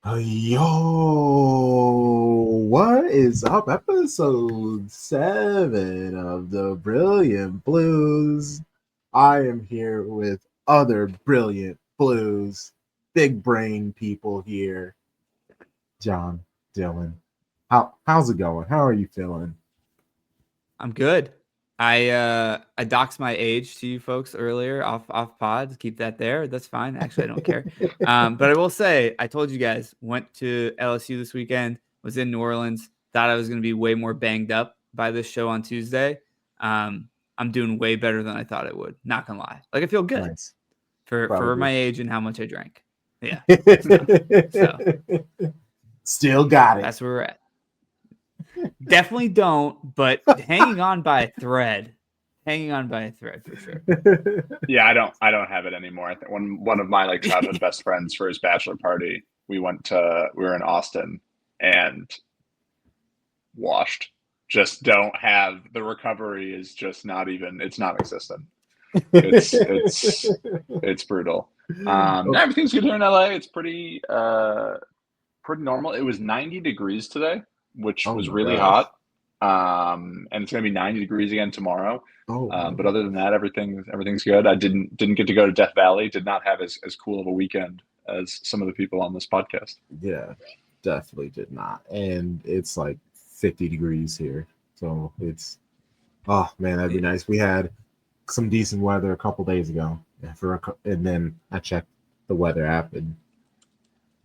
Yo, what is up? Episode 7 of the Brilliant Blues. I am here with other brilliant blues, big brain people here. John, Dillon. How's it going? How are you feeling? I'm good. I doxed my age to you folks earlier off pod. Keep that there. That's fine. Actually, I don't care. But I will say, I told you guys, went to LSU this weekend, was in New Orleans, thought I was going to be way more banged up by this show on Tuesday. I'm doing way better than I thought it would. Not gonna lie. Like I feel good Nice. for Probably. my age and how much I drank. Yeah. So Still got it. that's where we're at. Definitely don't, but hanging on by a thread. Hanging on by a thread for sure. Yeah, I don't have it anymore. I think one of my childhood best friends for his bachelor party, we were in Austin and washed. Just don't have the recovery is just not even it's non-existent. It's brutal. Everything's good here in LA. It's pretty normal. It was 90 degrees today, which Oh was my really gosh. hot. And it's gonna be 90 degrees again tomorrow. Oh, But other than that, everything's good. I didn't get to go to Death Valley. Did not have as cool of a weekend as some of the people on this podcast. yeah, definitely did not. And it's like 50 degrees here. So oh man, that'd be nice. We had some decent weather a couple days ago. And then I checked the weather app and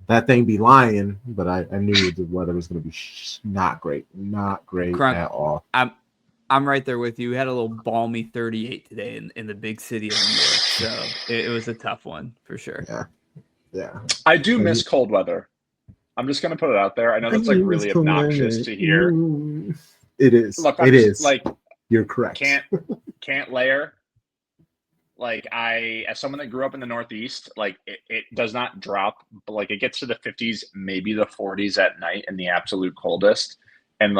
that thing be lying, but I knew the weather was going to be not great. Not great Crunk, at all. I'm right there with you. We had a little balmy 38 today in the big city of New York, so it was a tough one for sure. Yeah. I do miss cold weather. I'm just gonna put it out there. I know that's really obnoxious to hear. It is. Look, it is. You're correct. Can't layer. As someone that grew up in the Northeast, it does not drop. But it gets to the 50s, maybe the 40s at night in the absolute coldest, and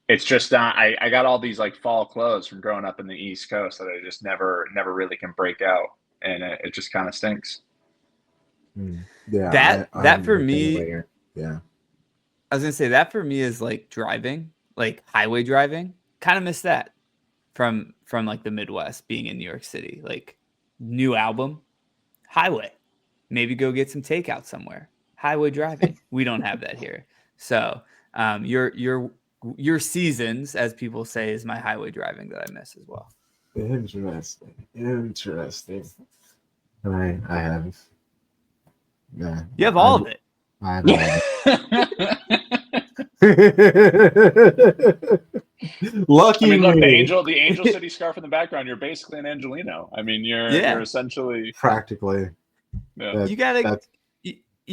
it's just not. I got all these fall clothes from growing up in the East Coast that I just never really can break out, and it just kind of stinks. Yeah, that for me. Yeah, I was gonna say that for me is driving, highway driving. Kind of miss that from the Midwest, being in New York City. New album, highway. Maybe go get some takeout somewhere. Highway driving. We don't have that here. So your seasons, as people say, is my highway driving that I miss as well. Interesting. I have. Yeah, you have all of it. I have all of it. Lucky look, me. the Angel City scarf in the background. You're basically an Angelino. You're essentially practically. Yeah. You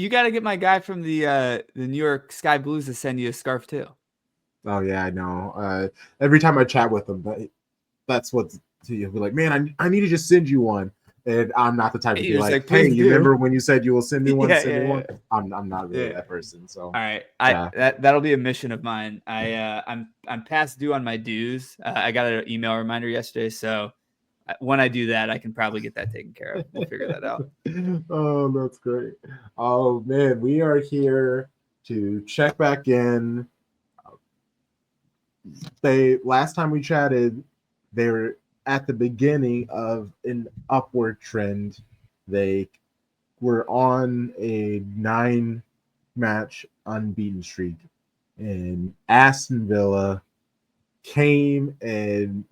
gotta get my guy from the New York Sky Blues to send you a scarf too. Oh yeah, I know. Every time I chat with him, that's what he'll be like. Man, I need to just send you one. And I'm not the type to be like, hey, you remember when you said you will send me one? Send me one. I'm not really that person. So all right, that'll be a mission of mine. I'm past due on my dues. I got an email reminder yesterday, so when I do that, I can probably get that taken care of. We'll figure that out. Oh, that's great. Oh man, we are here to check back in. Last time we chatted, they were at the beginning of an upward trend. They were on a 9-match unbeaten streak, and Aston Villa came and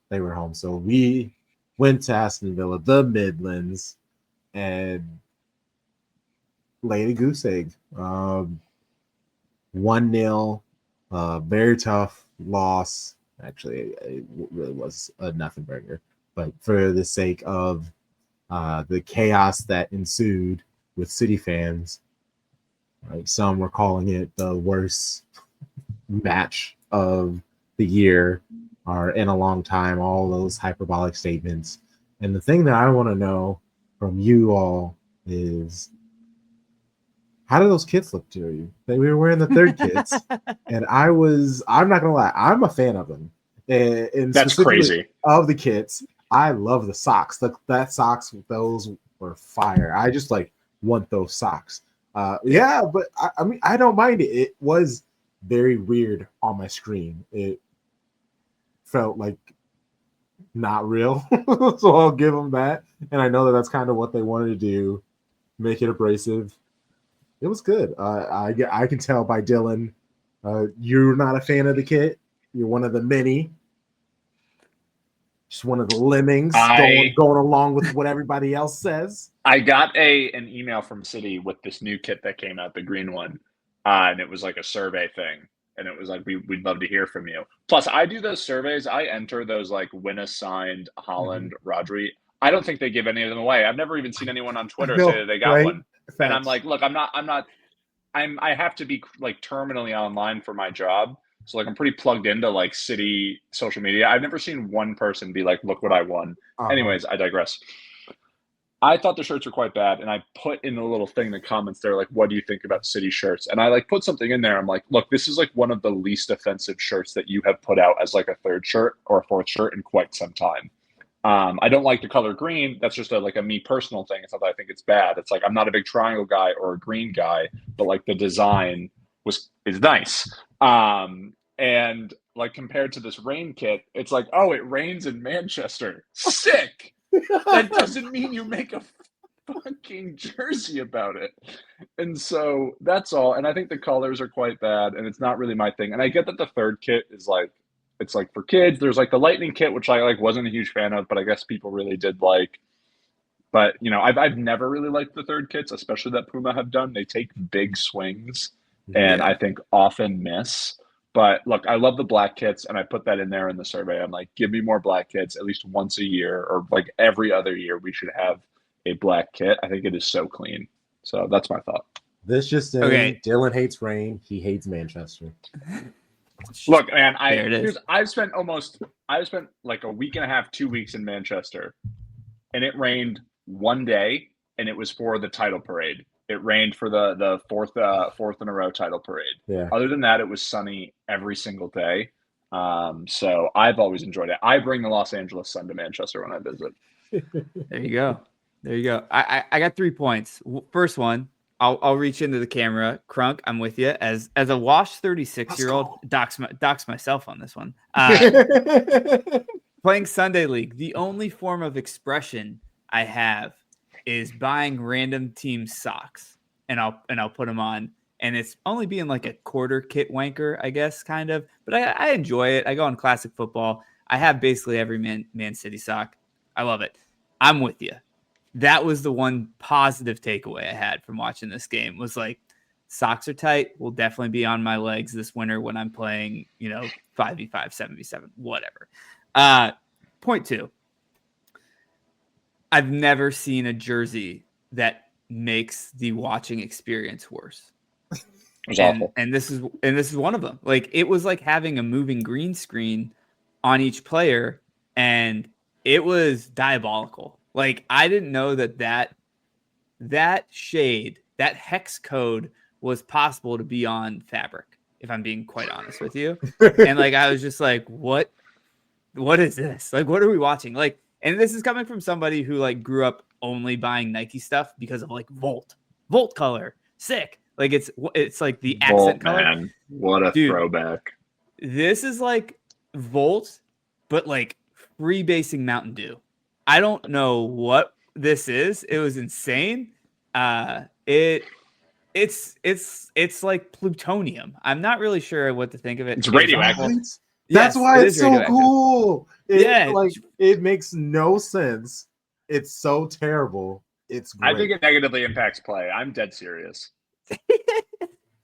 they were home, so we went to Aston Villa, the Midlands, and laid a goose egg. 1-0, very tough loss. Actually, it really was a nothing burger, but for the sake of the chaos that ensued with City fans, some were calling it the worst match of the year or in a long time, all those hyperbolic statements. And the thing that I want to know from you all is, how do those kits look to you? We were wearing the third kits, and I'm not gonna lie, I'm a fan of them. And that's crazy. Of the kits, I love the socks. That socks, those were fire. I just want those socks. Yeah, but I mean, I don't mind it. It was very weird on my screen. It felt like not real, so I'll give them that. And I know that that's kind of what they wanted to do, make it abrasive. It was good. I can tell by Dillon, you're not a fan of the kit. You're one of the many, just one of the lemmings going along with what everybody else says. I got an email from City with this new kit that came out, the green one, and it was like a survey thing, and it was like we'd love to hear from you. Plus, I do those surveys. I enter those like when assigned Haaland, Rodri. I don't think they give any of them away. I've never even seen anyone on Twitter say that they got one. Facts. And I'm like, look, I have to be like terminally online for my job. So like I'm pretty plugged into like City social media. I've never seen one person be like, look what I won. Anyways, I digress. I thought the shirts were quite bad, and I put in a little thing in the comments there, like, what do you think about City shirts? And I like put something in there. I'm like, look, this is like one of the least offensive shirts that you have put out as like a third shirt or a fourth shirt in quite some time. I don't like the color green. That's just like a me personal thing. It's not that I think it's bad. It's like I'm not a big triangle guy or a green guy, but like the design is nice. And like compared to this rain kit, it's like, oh, it rains in Manchester. Sick. That doesn't mean you make a fucking jersey about it. And so that's all. And I think the colors are quite bad, and it's not really my thing. And I get that the third kit is like, it's like for kids. There's like the lightning kit, which I like wasn't a huge fan of, but I guess people really did like. But you know, I've never really liked the third kits, especially that Puma have done. They take big swings, and I think often miss. But look, I love the black kits, and I put that in there in the survey. I'm like, give me more black kits at least once a year, or like every other year. We should have a black kit. I think it is so clean. So that's my thought. This just in, Dillon hates rain. He hates Manchester. Look, man, I've spent like a week and a half, 2 weeks in Manchester, and it rained one day, and it was for the title parade. It rained for the fourth in a row title parade. Yeah. Other than that, it was sunny every single day. So I've always enjoyed it. I bring the Los Angeles sun to Manchester when I visit. There you go. I got 3 points. First one, I'll reach into the camera. Crunk, I'm with you. As a washed 36-year-old, dox myself on this one. Playing Sunday League, the only form of expression I have is buying random team socks, and I'll put them on, and it's only being like a quarter kit wanker, I guess, kind of. But I enjoy it. I go on classic football. I have basically every Man City sock. I love it. I'm with you. That was the one positive takeaway I had from watching this game was like, socks are tight. Will definitely be on my legs this winter when I'm playing, 5v5, 7v7, whatever. Point 2. I've never seen a jersey that makes the watching experience worse. It was awful. And this is one of them. Like, it was like having a moving green screen on each player, and it was diabolical. Like, I didn't know that shade, that hex code was possible to be on fabric, if I'm being quite honest with you. And like, I was just like, what is this? Like, what are we watching? Like, and this is coming from somebody who like grew up only buying Nike stuff because of like Volt color. Sick. Like it's like the accent color. Man, what a throwback. This is like Volt, but like freebasing Mountain Dew. I don't know what this is. It was insane. It's like plutonium. I'm not really sure what to think of it. It's radioactive. That's why it's so cool. It makes no sense. It's so terrible. It's great. I think it negatively impacts play. I'm dead serious.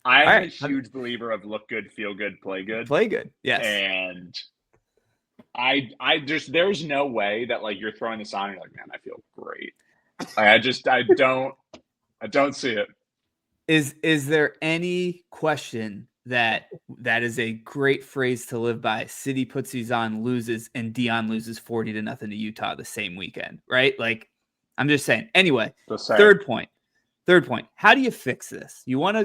I'm a huge believer of look good, feel good, play good. Play good. Yes. And I just, there's no way that like you're throwing this on and you're like, man, I feel great. I don't see it. Is there any question that is a great phrase to live by? City puts these on, loses, and Dion loses 40-0 to Utah the same weekend, right? Like, I'm just saying. Anyway, third point. How do you fix this? You want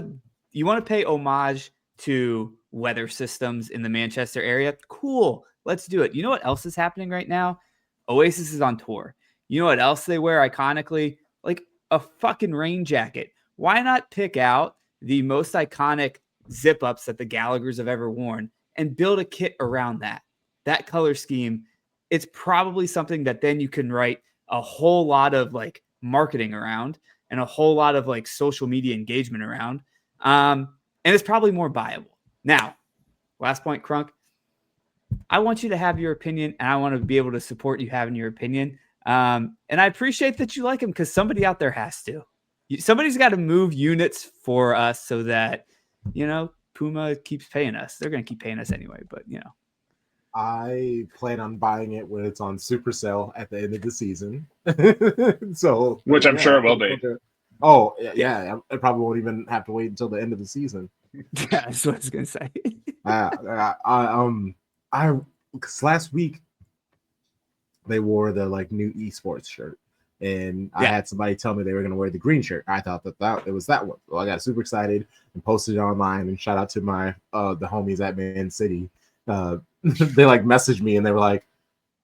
to pay homage to weather systems in the Manchester area? Cool. Let's do it. You know what else is happening right now? Oasis is on tour. You know what else they wear iconically? Like a fucking rain jacket. why not pick out the most iconic zip ups that the Gallaghers have ever worn and build a kit around that color scheme? It's probably something that then you can write a whole lot of like marketing around and a whole lot of like social media engagement around. And it's probably more viable. Now, last point, Crunk. I want you to have your opinion, and I want to be able to support you having your opinion. And I appreciate that you like him, because somebody out there has to. Somebody's got to move units for us so that, Puma keeps paying us. They're going to keep paying us anyway, but, I plan on buying it when it's on super sale at the end of the season. So, which I'm sure it will be. Oh, yeah. I probably won't even have to wait until the end of the season. Yeah, that's what I was going to say. Because last week they wore the like new esports shirt, and I had somebody tell me they were going to wear the green shirt. I thought that it was that one. So I got super excited and posted it online. And shout out to my the homies at Man City. They like messaged me and they were like,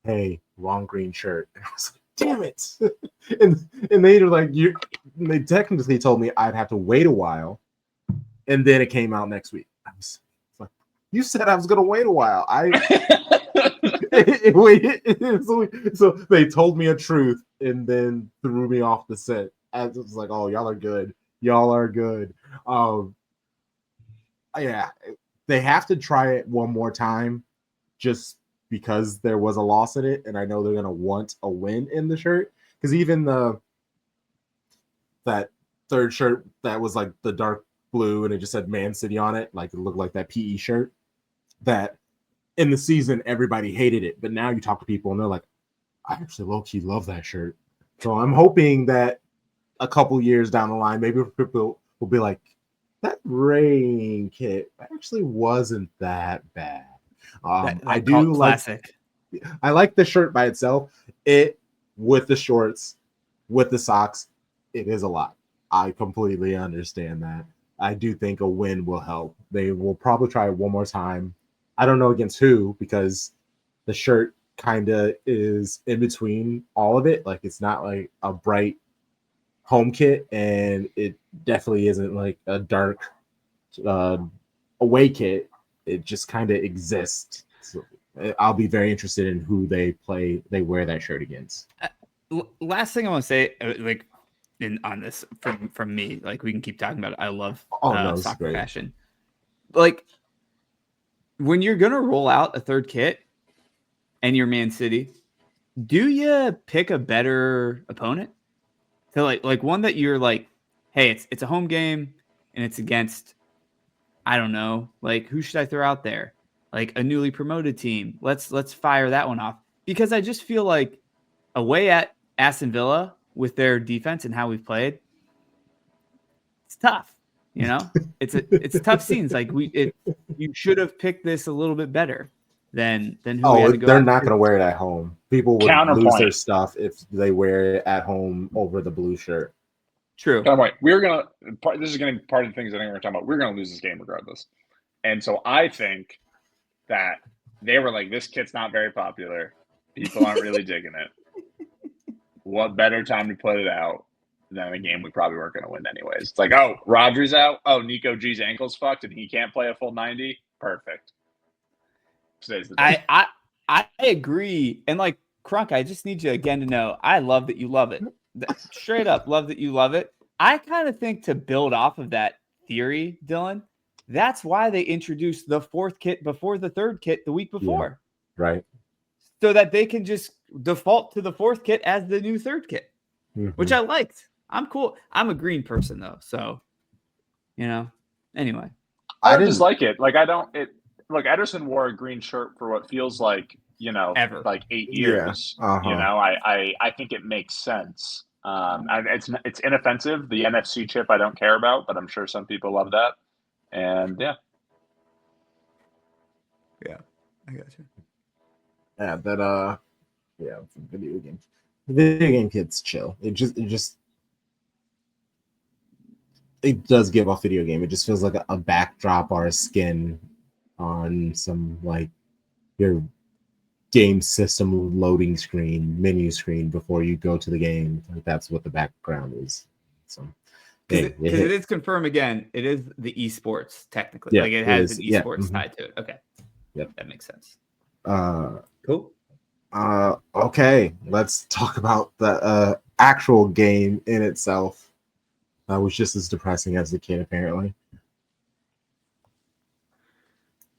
"Hey, wrong green shirt." And I was like, "Damn it!" and they were like, they technically told me I'd have to wait a while, and then it came out next week. I was like, "You said I was gonna wait a while." So they told me a truth and then threw me off the set. I was like, "Oh, y'all are good. Y'all are good." Yeah, they have to try it one more time, just because there was a loss in it, and I know they're gonna want a win in the shirt. Because even that third shirt that was like the dark blue and it just said Man City on it, like it looked like that PE shirt. That in the season everybody hated it, but now you talk to people and they're like, "I actually low key love that shirt." So I'm hoping that a couple years down the line, maybe people will be like, "That rain kit actually wasn't that bad." I do classic. I like the shirt by itself. It with the shorts, with the socks, it is a lot. I completely understand that. I do think a win will help. They will probably try it one more time. I don't know against who, because the shirt kind of is in between all of it. Like it's not like a bright home kit, and it definitely isn't like a dark away kit. It just kind of exists. So I'll be very interested in who they wear that shirt against. Last thing I want to say, like on this from me, like we can keep talking about it. I love soccer fashion. Like when you're gonna roll out a third kit and you're Man City, do you pick a better opponent? So like one that you're like, hey, it's a home game and it's against, I don't know, like who should I throw out there? Like a newly promoted team. Let's fire that one off, because I just feel like away at Aston Villa with their defense and how we've played, it's tough. It's tough scenes. Like you should have picked this a little bit better than who we had to go. They're not going to wear it at home. People would lose their stuff if they wear it at home over the blue shirt. True. This is going to be part of the things I think we're talking about. We're going to lose this game regardless. And so I think that they were like, this kit's not very popular. People aren't really digging it. What better time to put it out than a game we probably weren't going to win anyways? It's like, oh, Rodri's out. Oh, Nico G's ankle's fucked and he can't play a full 90. Perfect. Today's the day. I agree. And like, Crunk, I just need you again to know, I love that you love it. Straight up, love that you love it. I kind of think, to build off of that theory, Dillon, that's why they introduced the fourth kit before the third kit the week before. Yeah, right. So that they can just default to the fourth kit as the new third kit, which I liked. I'm cool. I'm a green person though. So, anyway. I just like it. Like, look, Ederson wore a green shirt for what feels like, ever. like 8 years. Yeah. I think it makes sense. It's inoffensive. The NFC chip I don't care about, but I'm sure some people love that. And yeah, I got you. Yeah, that video game. The video game kit's chill. It does give off video game. It just feels like a backdrop or a skin on some like your game system loading screen, menu screen before you go to the game. Like that's what the background is. So Because it is confirmed again. It is the esports technically. Yeah, like it it has is. an Yeah, esports tied to it. Okay. Yep. That makes sense. Cool. Okay, let's talk about the actual game in itself. That was just as depressing as the kid, apparently.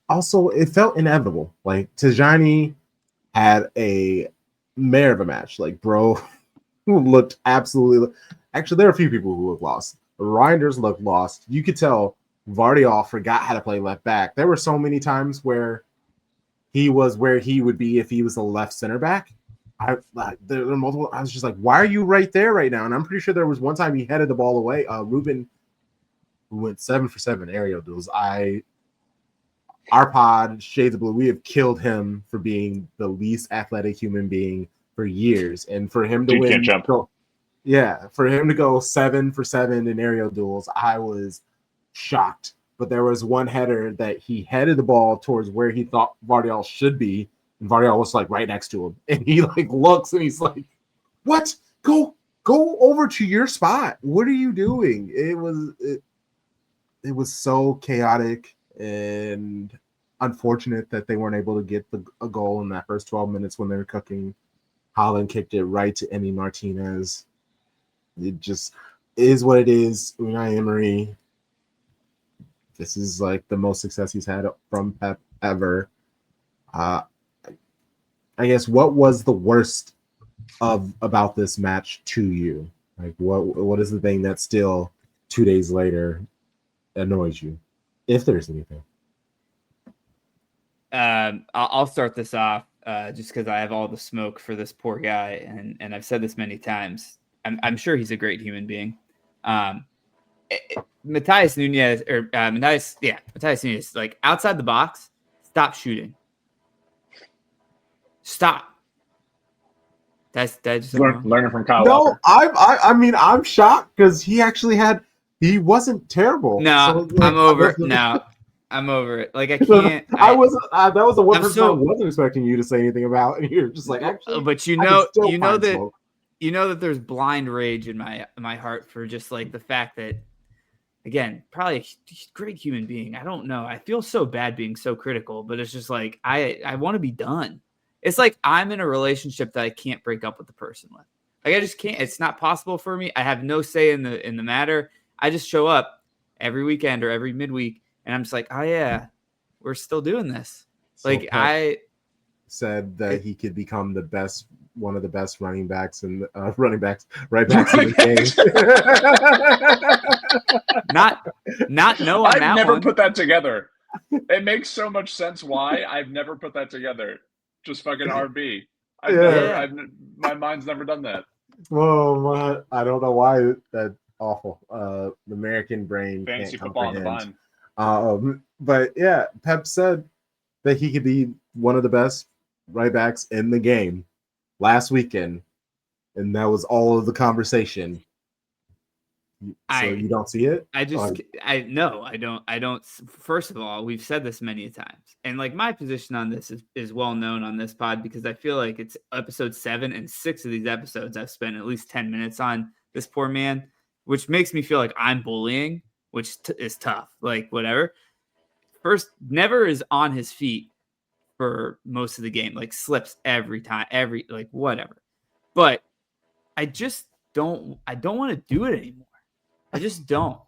Also, it felt inevitable. Like Tajani had a mare of a match. Like, bro looked absolutely. Actually, there are a few people who looked lost. Reinders looked lost. You could tell Vardiol forgot how to play left back. There were so many times where he was where he would be if he was a left center back. There were multiple. I was just like, why are you right there right now? And I'm pretty sure there was one time he headed the ball away. Ruben, who went 7 for 7 aerial duels. Our pod, Shades of Blue, we have killed him for being the least athletic human being for years. And for him to win, for him to go 7 for 7 in aerial duels, I was shocked. But there was one header that he headed the ball towards where he thought Vardiol should be, and Vardiol was like right next to him. And he like looks and he's like, "What? Go over to your spot. What are you doing?" It was so chaotic and unfortunate that they weren't able to get a goal in that first 12 minutes when they were cooking. Haaland kicked it right to Emi Martinez. It just is what it is. Unai Emery, this is like the most success he's had from Pep ever. I guess what was the worst about this match to you? Like what is the thing that still 2 days later annoys you, if there's anything? I'll start this off just because I have all the smoke for this poor guy, and I've said this many times. I'm sure he's a great human being. Matthias Nunes, like outside the box, stop shooting. Stop. That's learning from Kyle No, Walker. I mean I'm shocked because he wasn't terrible. No, So, like, I'm over it. No, I'm over it. Like I can't. That was the one person I so, wasn't expecting you to say anything about, and you're just like, actually. But you know that there's blind rage in my heart for just like the fact that, again, probably a great human being. I don't know. I feel so bad being so critical, but it's just like I want to be done. It's like I'm in a relationship that I can't break up with the person with. Like I just can't. It's not possible for me. I have no say in the matter. I just show up every weekend or every midweek, and I'm just like, oh yeah, we're still doing this. So like I said that he could become one of the best running backs in right backs in the game. not knowing I've that never one. put that together. It makes so much sense why I've never put that together. Just fucking RB. My mind's never done that. Well, I don't know why that's awful. The American brain Fantasy can't football comprehend. on the vine. But yeah, Pep said that he could be one of the best right backs in the game last weekend, and that was all of the conversation. So you don't see it? I don't. First of all, we've said this many times, and like my position on this is well known on this pod because I feel like it's episode 7 and 6 of these episodes I've spent at least 10 minutes on this poor man, which makes me feel like I'm bullying, which is tough. Like whatever. First, never is on his feet for most of the game, like slips every time, like whatever. But I don't want to do it anymore. I just don't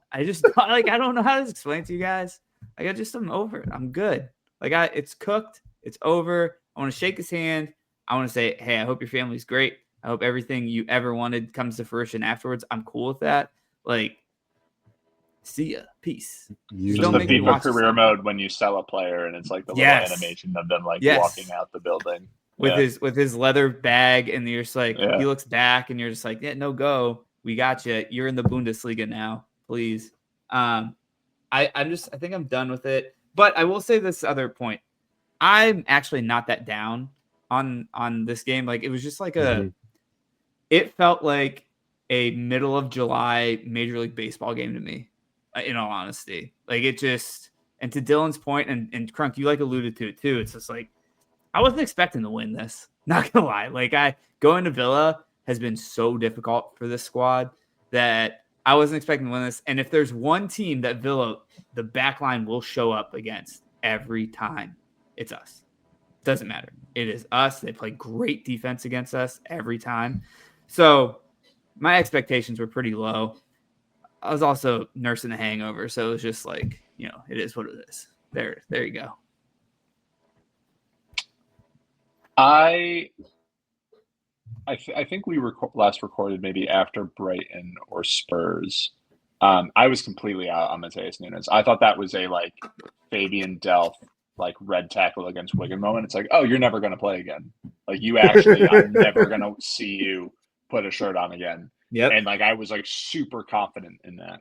like, I don't know how to explain to you guys. Like I'm over it. I'm good. Like it's cooked. It's over. I want to shake his hand. I want to say, hey, I hope your family's great. I hope everything you ever wanted comes to fruition afterwards. I'm cool with that. Like, see ya. Peace. Just the FIFA career mode when you sell a player and it's like the little animation of them like walking out the building. With his leather bag, and you're just like, he looks back and you're just like, yeah, no go. We got you. You're in the Bundesliga now, please. I think I'm done with it. But I will say this other point. I'm actually not that down on this game. Like it was just like it felt like a middle of July Major League Baseball game to me, in all honesty. Like it just, and to Dillon's point, and Crunk, you like alluded to it too. It's just like, I wasn't expecting to win this. Not gonna lie. Like going to Villa has been so difficult for this squad that I wasn't expecting to win this. And if there's one team that Villa, the back line will show up against every time, it's us. Doesn't matter. It is us. They play great defense against us every time. So my expectations were pretty low. I was also nursing a hangover, so it was just like, it is what it is. There you go. I think we last recorded maybe after Brighton or Spurs. I was completely out on Mateus Nunes. I thought that was a Fabian Delph red tackle against Wigan moment. It's like, oh, you're never going to play again. You actually, I'm never going to see you put a shirt on again. Yep. And I was super confident in that.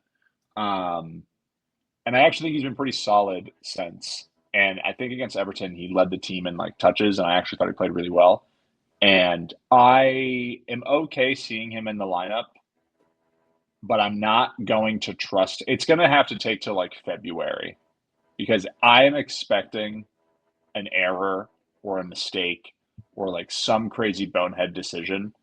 And I actually think he's been pretty solid since. And I think against Everton, he led the team in touches, and I actually thought he played really well. And I am okay seeing him in the lineup, but I'm not going to trust. It's going to have to take till February, because I am expecting an error or a mistake or some crazy bonehead decision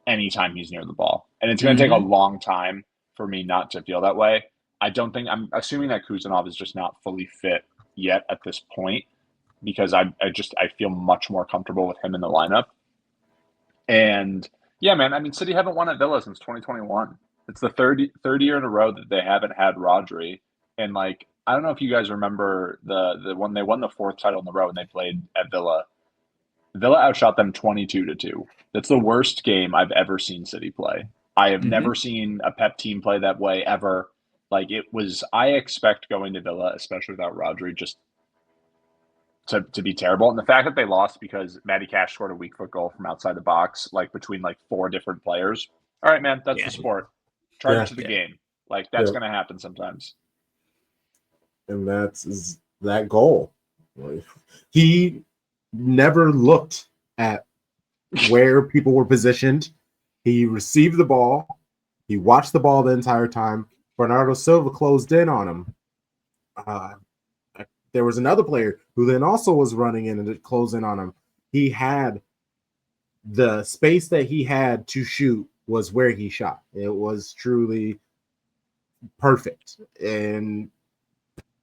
anytime he's near the ball. And it's going to take a long time for me not to feel that way. I'm assuming that Kuzanov is just not fully fit yet at this point, because I feel much more comfortable with him in the lineup. And yeah, man, I mean, City haven't won at Villa since 2021. It's the third year in a row that they haven't had Rodri. And I don't know if you guys remember the when they won the fourth title in a row and they played at Villa. Villa outshot them 22-2. That's the worst game I've ever seen City play. I have never seen a Pep team play that way ever. I expect going to Villa, especially without Rodri, just to be terrible. And the fact that they lost because Matty Cash scored a weak foot goal from outside the box, between four different players. All right, man, that's the sport. Charge it to the game. That's going to happen sometimes. And that's that goal. He never looked at where people were positioned. He received the ball. He watched the ball the entire time. Bernardo Silva closed in on him. There was another player who then also was running in and closing on him. He had the space that he had to shoot was where he shot. It was truly perfect. And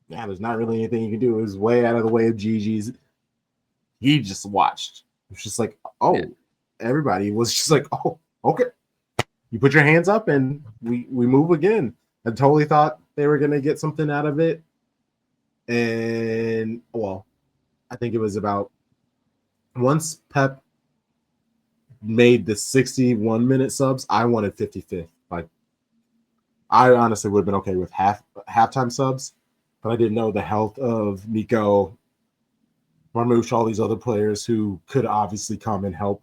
yeah, there's not really anything you can do. It was way out of the way of Gigi's. He just watched. It was just everybody was just oh, okay. You put your hands up and we move again. I totally thought they were going to get something out of it. And, I think it was about once Pep made the 61-minute subs, I wanted 55th. I honestly would have been okay with halftime subs, but I didn't know the health of Nico, Marmoush, all these other players who could obviously come and help.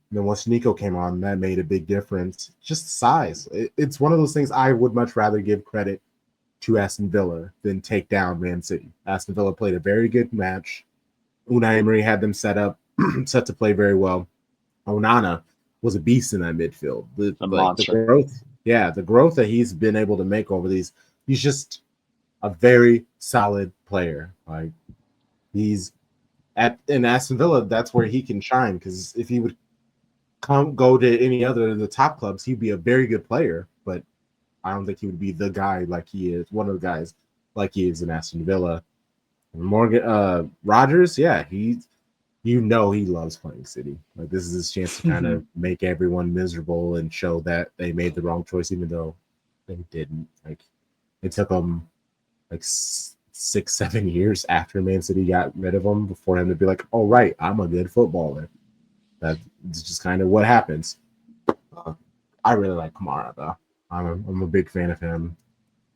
And then once Nico came on, that made a big difference. Just size. It's one of those things I would much rather give credit to Aston Villa than take down Man City. Aston Villa played a very good match. Unai Emery had them set to play very well. Onana was a beast in that midfield. The growth, the growth that he's been able to make over these, he's just a very solid player. He's in Aston Villa, that's where he can shine, because if he would go to any other of the top clubs, he'd be a very good player, but I don't think he would be the guy like he is, one of the guys like he is in Aston Villa. Morgan Rodgers, he loves playing City. This is his chance to kind of make everyone miserable and show that they made the wrong choice, even though they didn't. It took them 6-7 years after Man City got rid of him before him to be like, oh right, I'm a good footballer. That's just kind of what happens. I really like Kamara though. I'm a big fan of him.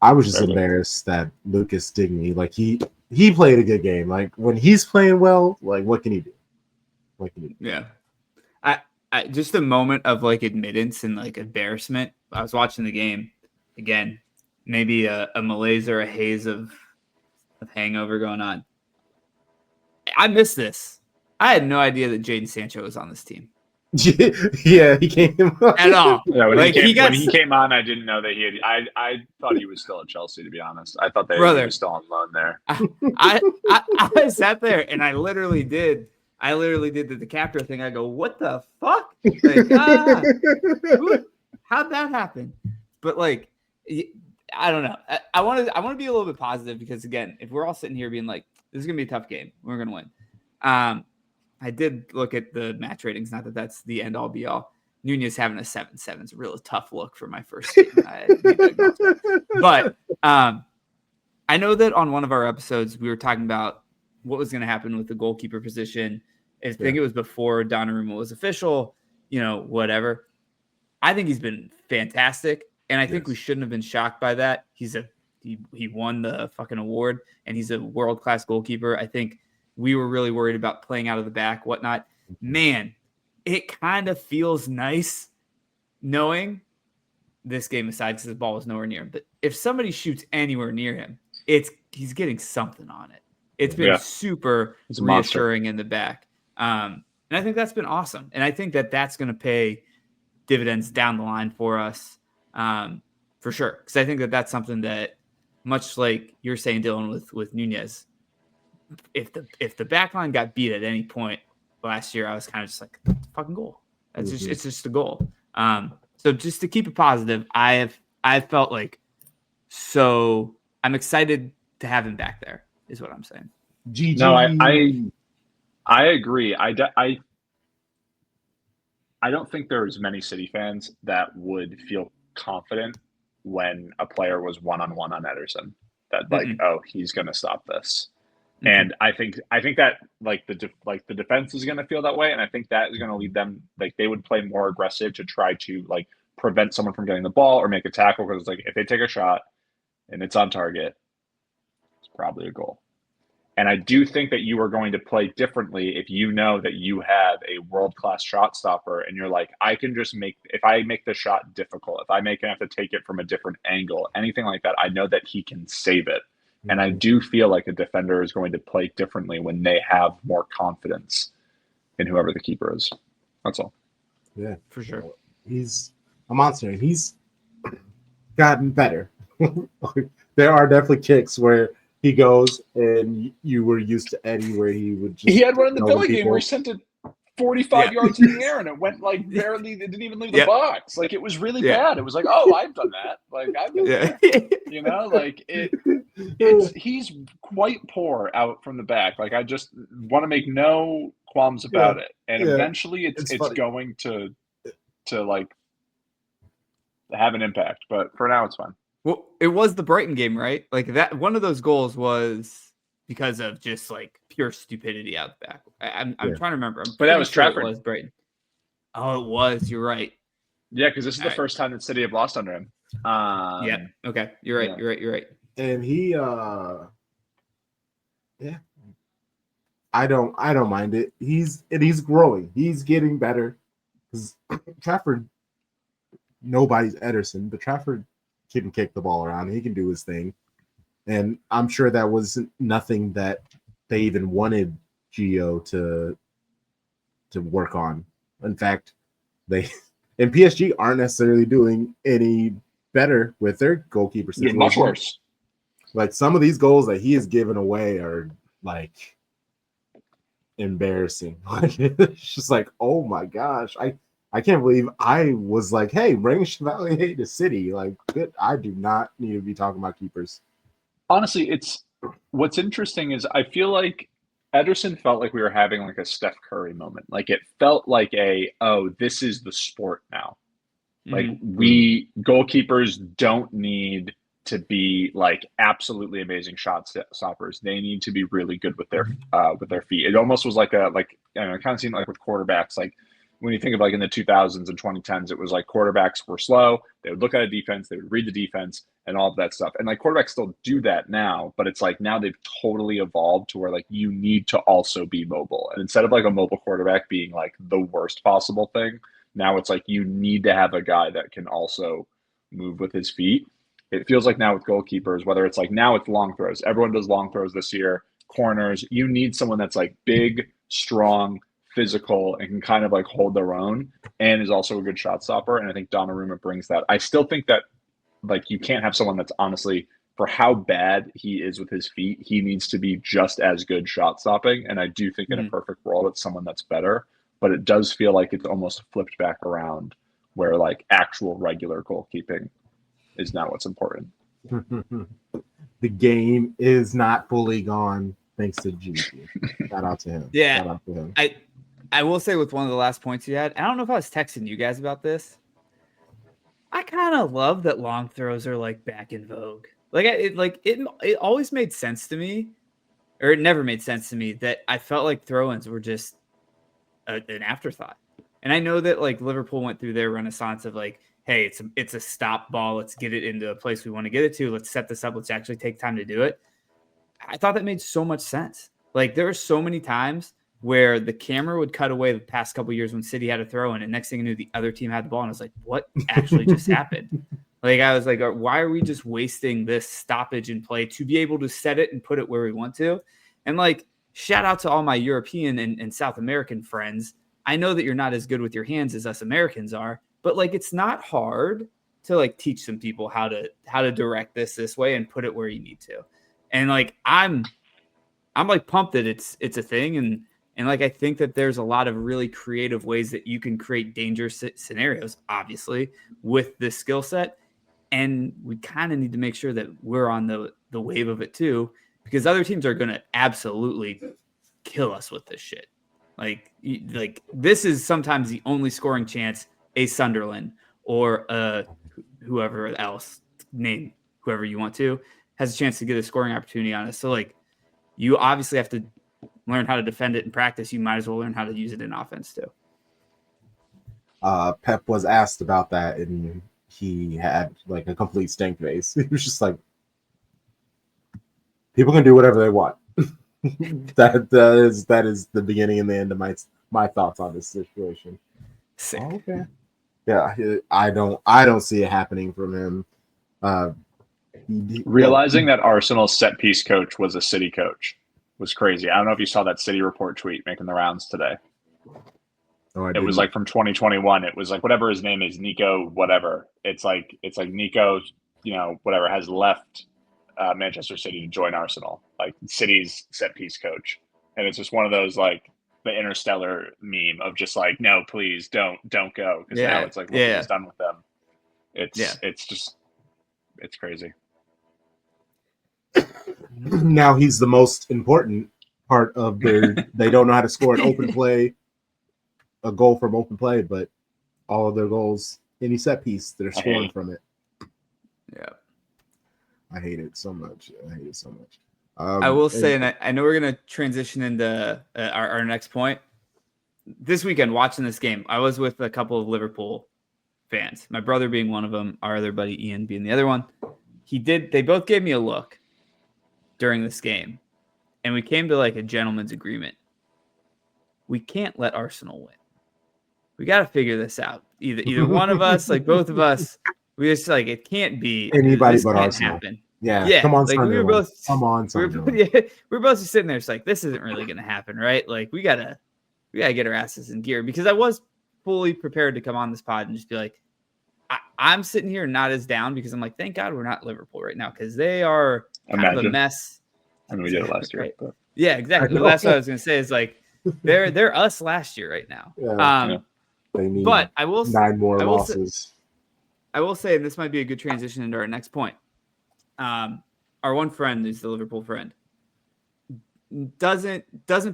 I was just embarrassed that Lucas Digne, he played a good game. When he's playing well, what can he do? Yeah. I just a moment of admittance and embarrassment. I was watching the game again, maybe a malaise or a haze of hangover going on. I missed this. I had no idea that Jadon Sancho was on this team. Yeah, he came at all. Yeah, when he came on, I didn't know that he had. I thought he was still at Chelsea. To be honest, I thought he was still on loan there. I sat there and I literally did the DiCaprio thing. I go, what the fuck? how'd that happen? But like, I don't know. I want to be a little bit positive because again, if we're all sitting here being like, this is gonna be a tough game, we're gonna win. I did look at the match ratings. Not that that's the end all be all. Nunez having a 7-7 is a real tough look for my first game. But I know that on one of our episodes we were talking about what was going to happen with the goalkeeper position. I think it was before Donnarumma was official. Whatever. I think he's been fantastic, and I think we shouldn't have been shocked by that. He won the fucking award, and he's a world-class goalkeeper. I think we were really worried about playing out of the back, whatnot. Man, it kind of feels nice knowing, this game aside because the ball was nowhere near him, but if somebody shoots anywhere near him, he's getting something on it. It's been super reassuring in the back. And I think that's been awesome. And I think that that's going to pay dividends down the line for us for sure. Because I think that that's something that, much like you're saying, Dillon, with Nunez, if the back line got beat at any point last year, I was kind of just like, fucking goal. It's just a goal. So just to keep it positive, I've felt like, so I'm excited to have him back there is what I'm saying. GG. No, I agree. I don't think there's many City fans that would feel confident when a player was one-on-one on Ederson that like, he's going to stop this. And I think that like the defense is going to feel that way, and I think that is going to lead them, like they would play more aggressive to try to like prevent someone from getting the ball or make a tackle, because like if they take a shot and it's on target, it's probably a goal. And I do think that you are going to play differently if you know that you have a world-class shot stopper and you're like, I can just if I make the shot difficult, if I have to take it from a different angle, anything like that, I know that he can save it. And I do feel like a defender is going to play differently when they have more confidence in whoever the keeper is. That's all. Yeah, for sure. He's a monster, and he's gotten better. There are definitely kicks where he goes, and you were used to Eddie, where he would just. He had one in the Villa game where he sent it 45 yards in the air, and it went like barely. It didn't even leave the box. Like it was really bad. It was like, oh, I've done that. Like I've been there. Like he's quite poor out from the back. Like I just want to make no qualms about it. And eventually, it's going to like have an impact. But for now, it's fine. Well, it was the Brighton game, right? Like that. One of those goals was because of just like pure stupidity out the back. I'm trying to remember. But that was Trafford. It was Brighton. Oh, it was. You're right. Yeah, because this is the first time that City have lost under him. Yeah. Okay. You're right. You're right. And he, I don't mind it. He's growing. He's getting better. Because Trafford, nobody's Ederson, but Trafford can kick the ball around. He can do his thing. And I'm sure that was nothing that they even wanted Gio to work on. In fact, they and PSG aren't necessarily doing any better with their goalkeeper situation. Much worse. Like some of these goals that he has given away are like embarrassing. Like it's just like, oh my gosh, I can't believe I was like, hey, bring Chevalier to City. Like, good. I do not need to be talking about keepers. Honestly, what's interesting is I feel like Ederson felt like we were having like a Steph Curry moment. Like it felt like this is the sport now. Like we goalkeepers don't need to be like absolutely amazing shot stoppers. They need to be really good with their feet. It almost was like it kind of seemed like with quarterbacks, like when you think of like in the 2000s and 2010s, it was like quarterbacks were slow. They would look at a defense, they would read the defense and all of that stuff. And like quarterbacks still do that now, but it's like now they've totally evolved to where like you need to also be mobile. And instead of like a mobile quarterback being like the worst possible thing, now it's like you need to have a guy that can also move with his feet. It feels like now with goalkeepers, whether it's like now it's long throws. Everyone does long throws this year, corners. You need someone that's like big, strong, physical, and can kind of like hold their own and is also a good shot stopper. And I think Donnarumma brings that. I still think that like you can't have someone that's honestly, for how bad he is with his feet, he needs to be just as good shot stopping. And I do think in a perfect world, it's someone that's better. But it does feel like it's almost flipped back around where like actual regular goalkeeping is now what's important. The game is not fully gone thanks to Gigi. Shout out to him. Yeah. Shout out to him. I will say with one of the last points you had, I don't know if I was texting you guys about this. I kind of love that long throws are like back in vogue. It always made sense to me, or it never made sense to me that I felt like throw-ins were just an afterthought. And I know that like Liverpool went through their renaissance of like, hey, it's a stop ball. Let's get it into a place we want to get it to. Let's set this up. Let's actually take time to do it. I thought that made so much sense. Like there were so many times where the camera would cut away the past couple of years when City had a throw in, and next thing you knew, the other team had the ball, and I was like, what actually just happened? Like I was like, why are we just wasting this stoppage in play to be able to set it and put it where we want to? And like, shout out to all my European and South American friends. I know that you're not as good with your hands as us Americans are, but like it's not hard to like teach some people how to direct this way and put it where you need to. And like I'm like pumped that it's a thing, and like I think that there's a lot of really creative ways that you can create dangerous scenarios, obviously, with this skill set. And we kind of need to make sure that we're on the wave of it too, because other teams are going to absolutely kill us with this shit. Like this is sometimes the only scoring chance a Sunderland or whoever else, name whoever you want to, has a chance to get a scoring opportunity on us. So like you obviously have to learn how to defend it in practice. You might as well learn how to use it in offense too. Pep was asked about that, and he had like a complete stank face. He was just like, people can do whatever they want. that is the beginning and the end of my thoughts on this situation. Sick. Oh, okay. Yeah, I don't see it happening from him. Realizing that Arsenal's set piece coach was a City coach was crazy. I don't know if you saw that City report tweet making the rounds today. Oh, it was like from 2021. It was like whatever his name is, Nico, whatever. It's like Nico, whatever, has left Manchester City to join Arsenal, like City's set piece coach. And it's just one of those like the Interstellar meme of just like, no, please don't go, because now it's like what he's done with them. It's crazy. Now he's the most important part of their. They don't know how to score an open play, a goal from open play, but all of their goals, any set piece, they're scoring from it. Yeah, I hate it so much. I will say, and I know we're gonna transition into our next point. This weekend, watching this game, I was with a couple of Liverpool fans. My brother being one of them, our other buddy Ian being the other one. They both gave me a look during this game, and we came to like a gentleman's agreement. We can't let Arsenal win. We got to figure this out. Either one of us, like both of us, we just like, it can't be anybody this but can't Arsenal. Happen. Yeah, come on, like we were both. Come on, we were both just sitting there. It's like, this isn't really going to happen, right? Like we gotta get our asses in gear, because I was fully prepared to come on this pod and just be like, I'm sitting here not as down, because I'm like, thank God we're not Liverpool right now, because they are kind of a mess. I mean, we did it last year. Right. But. Yeah, exactly. Well, that's what I was going to say. Is like they're us last year right now. Yeah. They need but I will 9 more losses. I will say, and this might be a good transition into our next point. Our one friend, who's the Liverpool friend, doesn't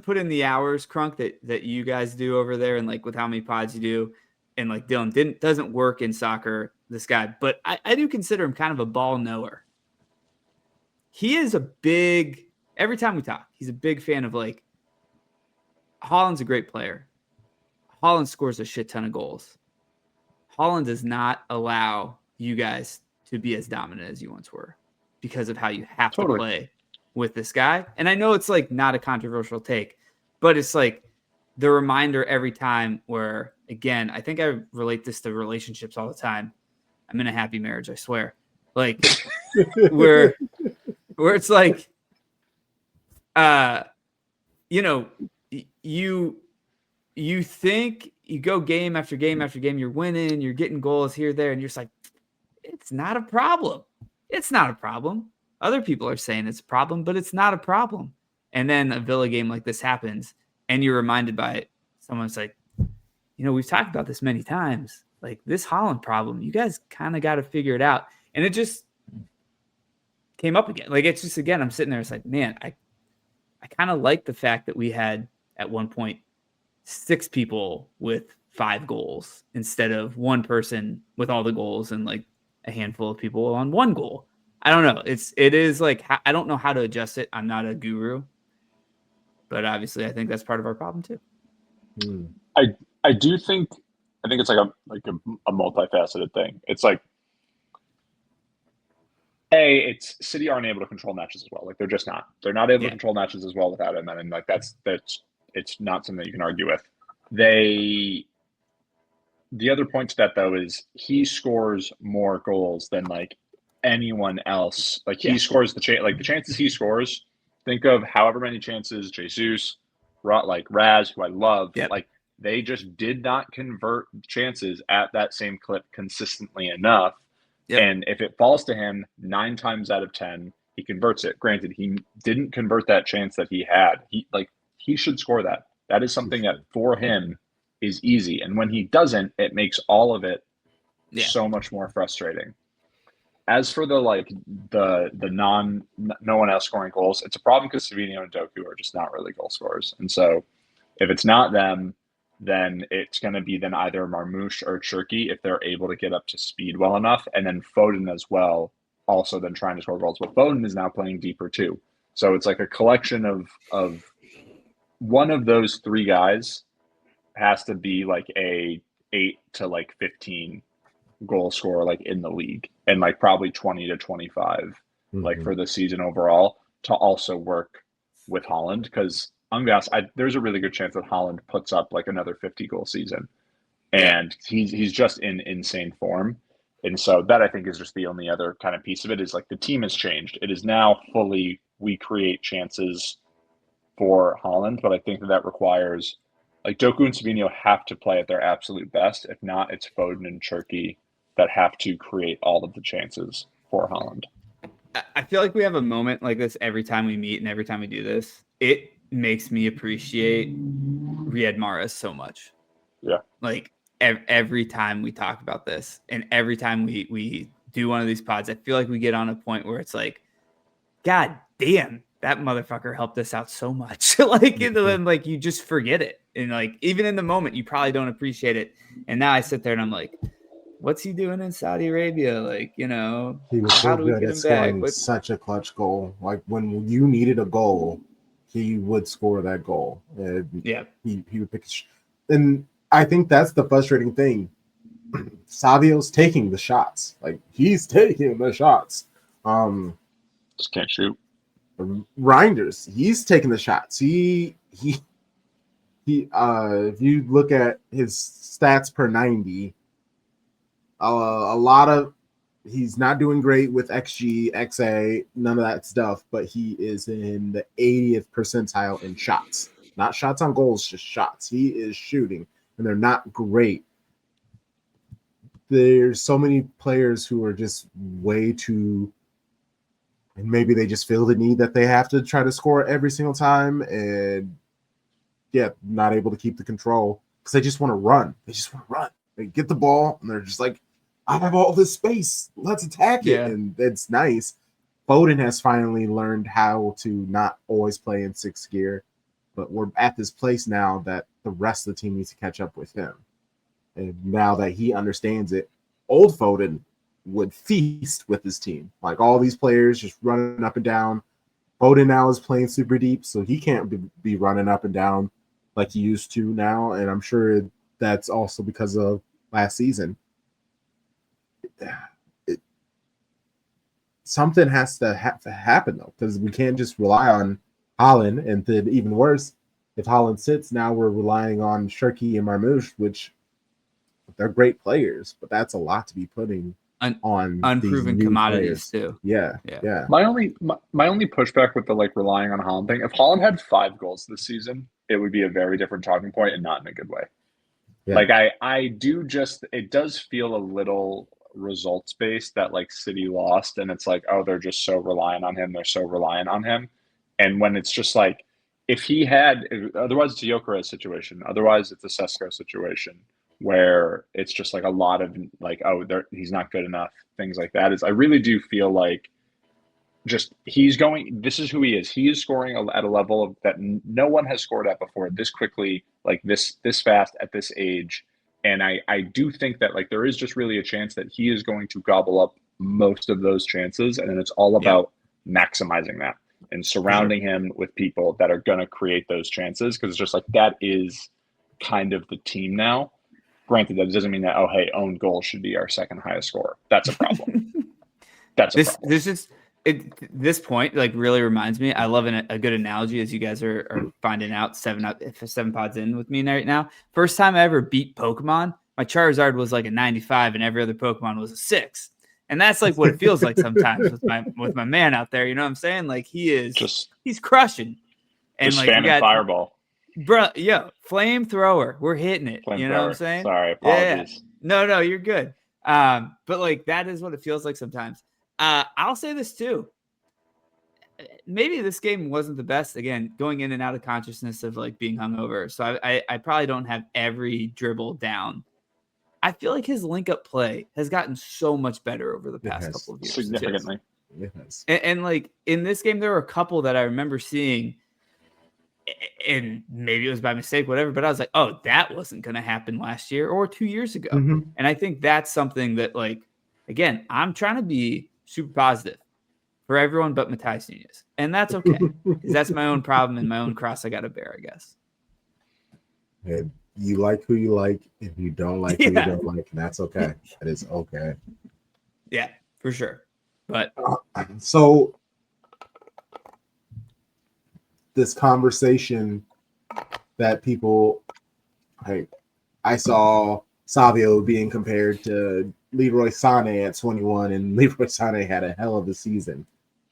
put in the hours, Crunk, that you guys do over there, and like with how many pods you do, and like Dillon doesn't work in soccer, this guy, but I do consider him kind of a ball knower. He is every time we talk, he's a big fan of like, Haaland's a great player. Haaland scores a shit ton of goals. Haaland does not allow you guys to be as dominant as you once were, because of how you have to play with this guy. And I know it's like not a controversial take, but it's like the reminder every time where, again, I think I relate this to relationships all the time. I'm in a happy marriage, I swear. Like where it's like, you think you go game after game after game, you're winning, you're getting goals here, there, and you're just like, it's not a problem. It's not a problem. Other people are saying it's a problem, but it's not a problem. And then a Villa game like this happens, and you're reminded by it. Someone's like, we've talked about this many times. like this Haaland problem, you guys kind of got to figure it out. And it just came up again. Like, it's just, again, I'm sitting there, it's like, man, I kind of like the fact that we had at one point 6 people with 5 goals instead of one person with all the goals and like a handful of people on 1 goal. I don't know. It is like, I don't know how to adjust it. I'm not a guru, but obviously I think that's part of our problem too. I do think it's like a multifaceted thing. It's like, it's City aren't able to control matches as well. Like, they're just not. They're not able to control matches as well without him. And like that's it's not something that you can argue with. The other point to that though is he scores more goals than like anyone else. Like, he scores the chances he scores. Think of however many chances Jesus, like Raz, who I love, like they just did not convert chances at that same clip consistently enough. And if it falls to him 9 times out of 10, he converts it. Granted, he didn't convert that chance that he had. He should score that. That is something that for him is easy. And when he doesn't, it makes all of it so much more frustrating. As for no one else scoring goals, it's a problem because Savio and Doku are just not really goal scorers. And so if it's not them, then it's going to be either Marmoush or Cherki if they're able to get up to speed well enough, and then Foden as well, also then trying to score goals. But Foden is now playing deeper too. So it's like a collection of one of those 3 guys has to be like a 8 to like 15 goal scorer like in the league, and like probably 20 to 25 like for the season overall, to also work with Haaland, because there's a really good chance that Haaland puts up like another 50-goal season, and he's just in insane form. And so that, I think, is just the only other kind of piece of it, is like the team has changed. It is now fully, we create chances for Haaland, but I think that requires, like, Doku and Savio have to play at their absolute best. If not, it's Foden and Cherki that have to create all of the chances for Haaland. I feel like we have a moment like this every time we meet and every time we do this. It makes me appreciate Riyad Mahrez so much. Yeah. Like, every time we talk about this and every time we do one of these pods, I feel like we get on a point where it's like, God damn, that motherfucker helped us out so much. Like, and like, you just forget it. And like, even in the moment, you probably don't appreciate it. And now I sit there and I'm like, what's he doing in Saudi Arabia? Like, he was so good at scoring such a clutch goal. Like, when you needed a goal, he would score that goal. He would pick. And I think that's the frustrating thing. Savio's taking the shots. Like, he's taking the shots. Just can't shoot. Reinders, he's taking the shots. He if you look at his stats per 90, a lot of, he's not doing great with XG, XA, none of that stuff, but he is in the 80th percentile in shots. Not shots on goals, just shots. He is shooting, and they're not great. There's so many players who are just way too, and maybe they just feel the need that they have to try to score every single time, and not able to keep the control because they just want to run. They get the ball, and they're just like, I have all this space. Let's attack it. And it's nice. Foden has finally learned how to not always play in 6th gear, but we're at this place now that the rest of the team needs to catch up with him. And now that he understands it, old Foden would feast with his team. Like, all these players just running up and down. Foden now is playing super deep, so he can't be running up and down like he used to now. And I'm sure that's also because of last season. Something has to happen, though, because we can't just rely on Haaland. And then, even worse, if Haaland sits, now we're relying on Cherki and Marmoush, which they're great players, but that's a lot to be putting on unproven commodities players. too. Yeah. My only pushback with the like relying on Haaland thing, if Haaland had 5 goals this season, it would be a very different talking point, and not in a good way. Yeah. Like, I do just, it does feel a little results based that like City lost, and it's like, oh, they're just so reliant on him. They're so reliant on him. And when it's just like, if he had, otherwise it's a Gyökeres situation, otherwise it's a Sesko situation, where it's just like a lot of like, oh, he's not good enough, things like that. Is I really do feel like just he's going. This is who he is. He is scoring at a level of that no one has scored at before, this quickly, like this fast at this age. And I do think that like there is just really a chance that he is going to gobble up most of those chances, and then it's all about maximizing that and surrounding him with people that are going to create those chances, because it's just like that is kind of the team now. Granted, that doesn't mean that, oh, hey, own goal should be our second highest scorer. That's a problem. That's a problem. This point like really reminds me. I love a good analogy, as you guys are finding out 7 pods in with me right now. First time I ever beat Pokemon, my Charizard was like a 95 and every other Pokemon was a 6. And that's like what it feels like sometimes with my man out there. You know what I'm saying? Like he's crushing. And just like spamming fireball. Bro, yeah, flamethrower. We're hitting it. You know what I'm saying? Sorry, apologies. Yeah. No, you're good. But like that is what it feels like sometimes. I'll say this too. Maybe this game wasn't the best. Again, going in and out of consciousness of like being hungover. So I probably don't have every dribble down. I feel like his link-up play has gotten so much better over the past couple of years. Significantly. Yes. And like in this game, there were a couple that I remember seeing, and maybe it was by mistake, whatever, but I was like, oh, that wasn't going to happen last year or 2 years ago. Mm-hmm. And I think that's something that, like, again, I'm trying to be super positive for everyone but Matthias Nunes. And that's okay, because that's my own problem and my own cross I got to bear, I guess. And you like who you like, and you don't like who you don't like, and that's okay. That is okay. Yeah, for sure. But so this conversation that people, I saw Savio being compared to Leroy Sané at 21, and Leroy Sané had a hell of a season,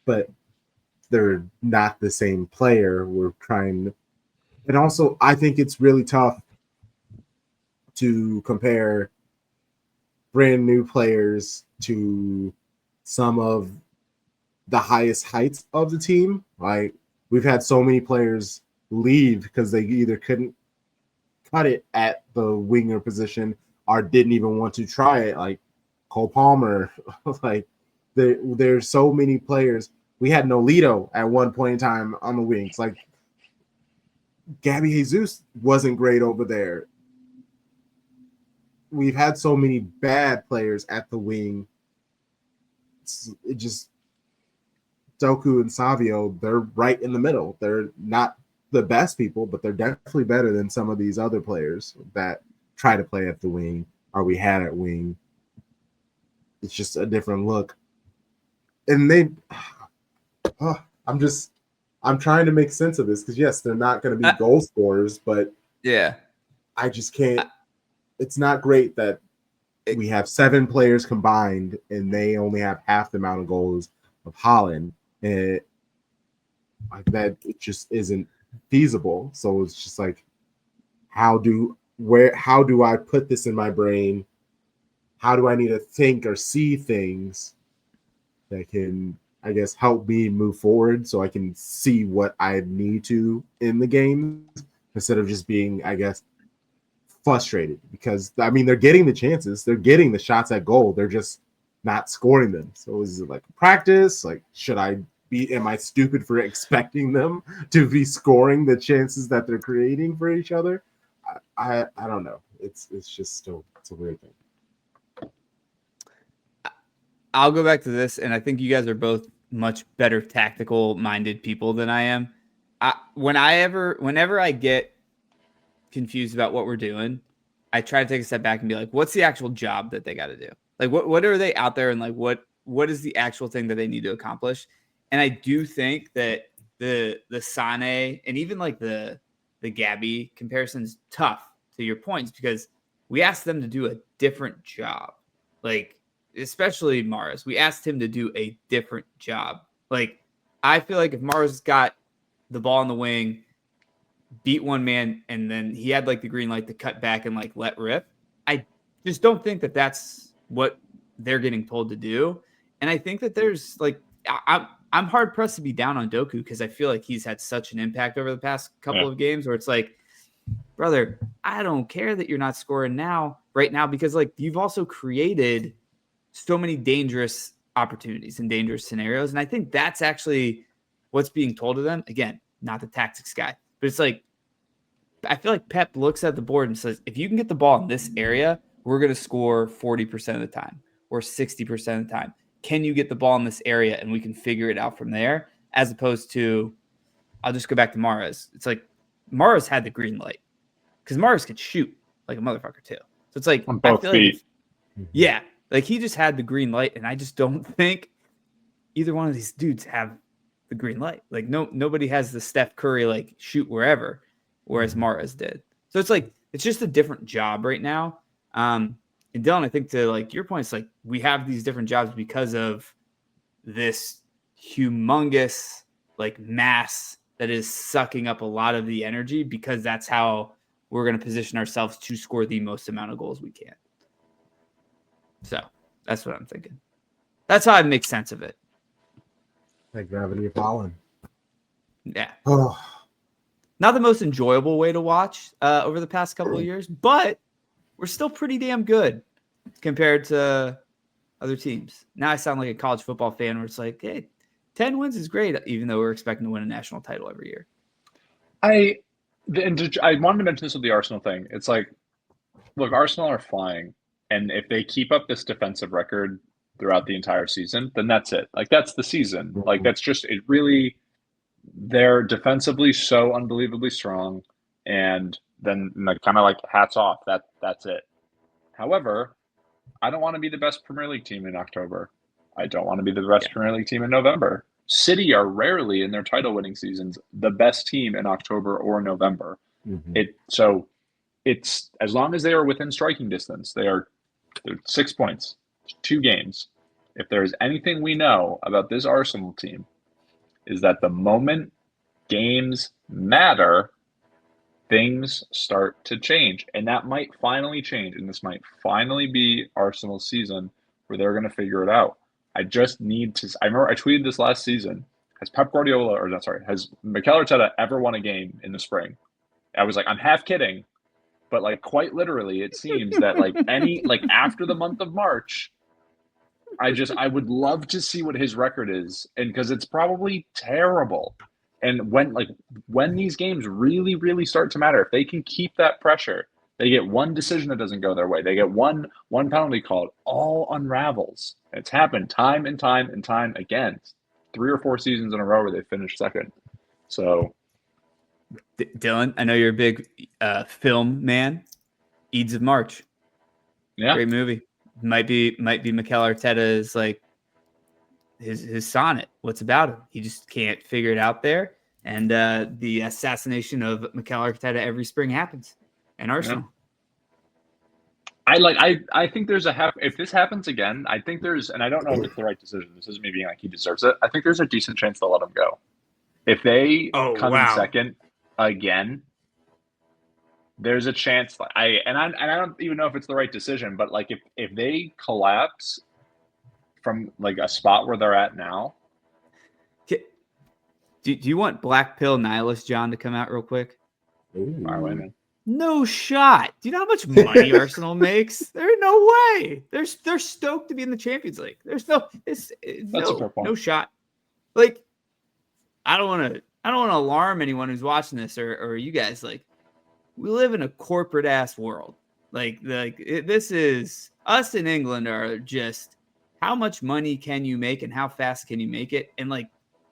but they're not the same player. We're trying, and also I think it's really tough to compare brand new players to some of the highest heights of the team. Like, we've had so many players leave because they either couldn't cut it at the winger position or didn't even want to try it, like Cole Palmer. Like, there's so many players. We had Nolito at one point in time on the wings. Like, Gabby Jesus wasn't great over there. We've had so many bad players at the wing. It just, Doku and Savio, they're right in the middle. They're not the best people, but they're definitely better than some of these other players that try to play at the wing or we had at wing. It's just a different look. And I'm trying to make sense of this, because yes, they're not going to be goal scorers, but yeah, I just can't. It's not great that we have 7 players combined and they only have half the amount of goals of Haaland, and that it just isn't feasible. So it's just like, how do I put this in my brain? How do I need to think or see things that can, I guess, help me move forward so I can see what I need to in the game, instead of just being, I guess, frustrated? Because I mean, they're getting the chances, they're getting the shots at goal, they're just not scoring them. So is it like practice? Like, am I stupid for expecting them to be scoring the chances that they're creating for each other? I don't know. It's just still, it's a weird thing. I'll go back to this, and I think you guys are both much better tactical minded people than I am. Whenever I get confused about what we're doing, I try to take a step back and be like, what's the actual job that they got to do? Like, what are they out there, and like what is the actual thing that they need to accomplish? And I do think that the Sané and even like the Gabby comparison's tough, to your points, because we asked them to do a different job. Like, especially Mars, we asked him to do a different job. Like, I feel like if Mars got the ball on the wing, beat one man, and then he had like the green light to cut back and like let rip, I just don't think that that's what they're getting told to do. And I think that there's like, I'm hard pressed to be down on Doku, because I feel like he's had such an impact over the past couple of games where it's like, brother, I don't care that you're not scoring right now, because like you've also created so many dangerous opportunities and dangerous scenarios. And I think that's actually what's being told to them. Again, not the tactics guy, but it's like, I feel like Pep looks at the board and says, if you can get the ball in this area, we're going to score 40% of the time or 60% of the time. Can you get the ball in this area? And we can figure it out from there, as opposed to, I'll just go back to Mahrez. It's like Mahrez had the green light because Mahrez could shoot like a motherfucker too. So it's like, On I both feel feet. like, yeah, like he just had the green light. And I just don't think either one of these dudes have the green light. Like nobody has the Steph Curry, like shoot wherever, whereas Mahrez did. So it's like, it's just a different job right now. And Dillon, I think to like your point, it's like we have these different jobs because of this humongous like mass that is sucking up a lot of the energy, because that's how we're going to position ourselves to score the most amount of goals we can. So that's what I'm thinking. That's how I make sense of it. Like gravity of Haaland. Yeah. Oh, Not the most enjoyable way to watch over the past couple of years, but we're still pretty damn good compared to other teams. Now I sound like a college football fan where it's like, hey, 10 wins is great, even though we're expecting to win a national title every year. I wanted to mention this with the Arsenal thing. It's like, look, Arsenal are flying, and if they keep up this defensive record throughout the entire season, then that's it. Like that's the season. Like that's just it. Really, they're defensively so unbelievably strong, and then like, kind of like hats off. That's it. However, I don't want to be the best Premier League team in October. I don't want to be the best Premier League team in November. City are rarely in their title winning seasons the best team in October or November. So it's as long as they are within striking distance, they're 6 points, 2 games. If there's anything we know about this Arsenal team, is that the moment games matter, things start to change. And that might finally change. And this might finally be Arsenal's season where they're going to figure it out. I just need to. I remember I tweeted this last season. Has Mikel Arteta ever won a game in the spring? I was like, I'm half kidding, but like quite literally, it seems that like after the month of March, I would love to see what his record is, and because it's probably terrible. And when these games really, really start to matter, if they can keep that pressure, they get one decision that doesn't go their way. They get one penalty called, all unravels. It's happened time and time and time again. 3 or 4 seasons in a row where they finished second. So, Dillon, I know you're a big film man. Ides of March. yeah, Great movie. Might be Mikel Arteta's like his sonnet. What's about him? He just can't figure it out there. And the assassination of Mikel Arteta every spring happens in Arsenal. Yeah. I think there's if this happens again, I think there's, and I don't know if it's the right decision. This isn't me being like he deserves it. I think there's a decent chance they'll let him go. If they come in second again, there's a chance. I don't even know if it's the right decision, but like if they collapse from like a spot where they're at now. Do you want Black Pill Nihilist John to come out real quick? Ooh. No shot. Do you know how much money Arsenal makes? There's no way. They're stoked to be in the Champions League. There's no shot. Like, I don't want to alarm anyone who's watching this or you guys. Like, we live in a corporate ass world. This is us in England are just how much money can you make and how fast can you make it? And like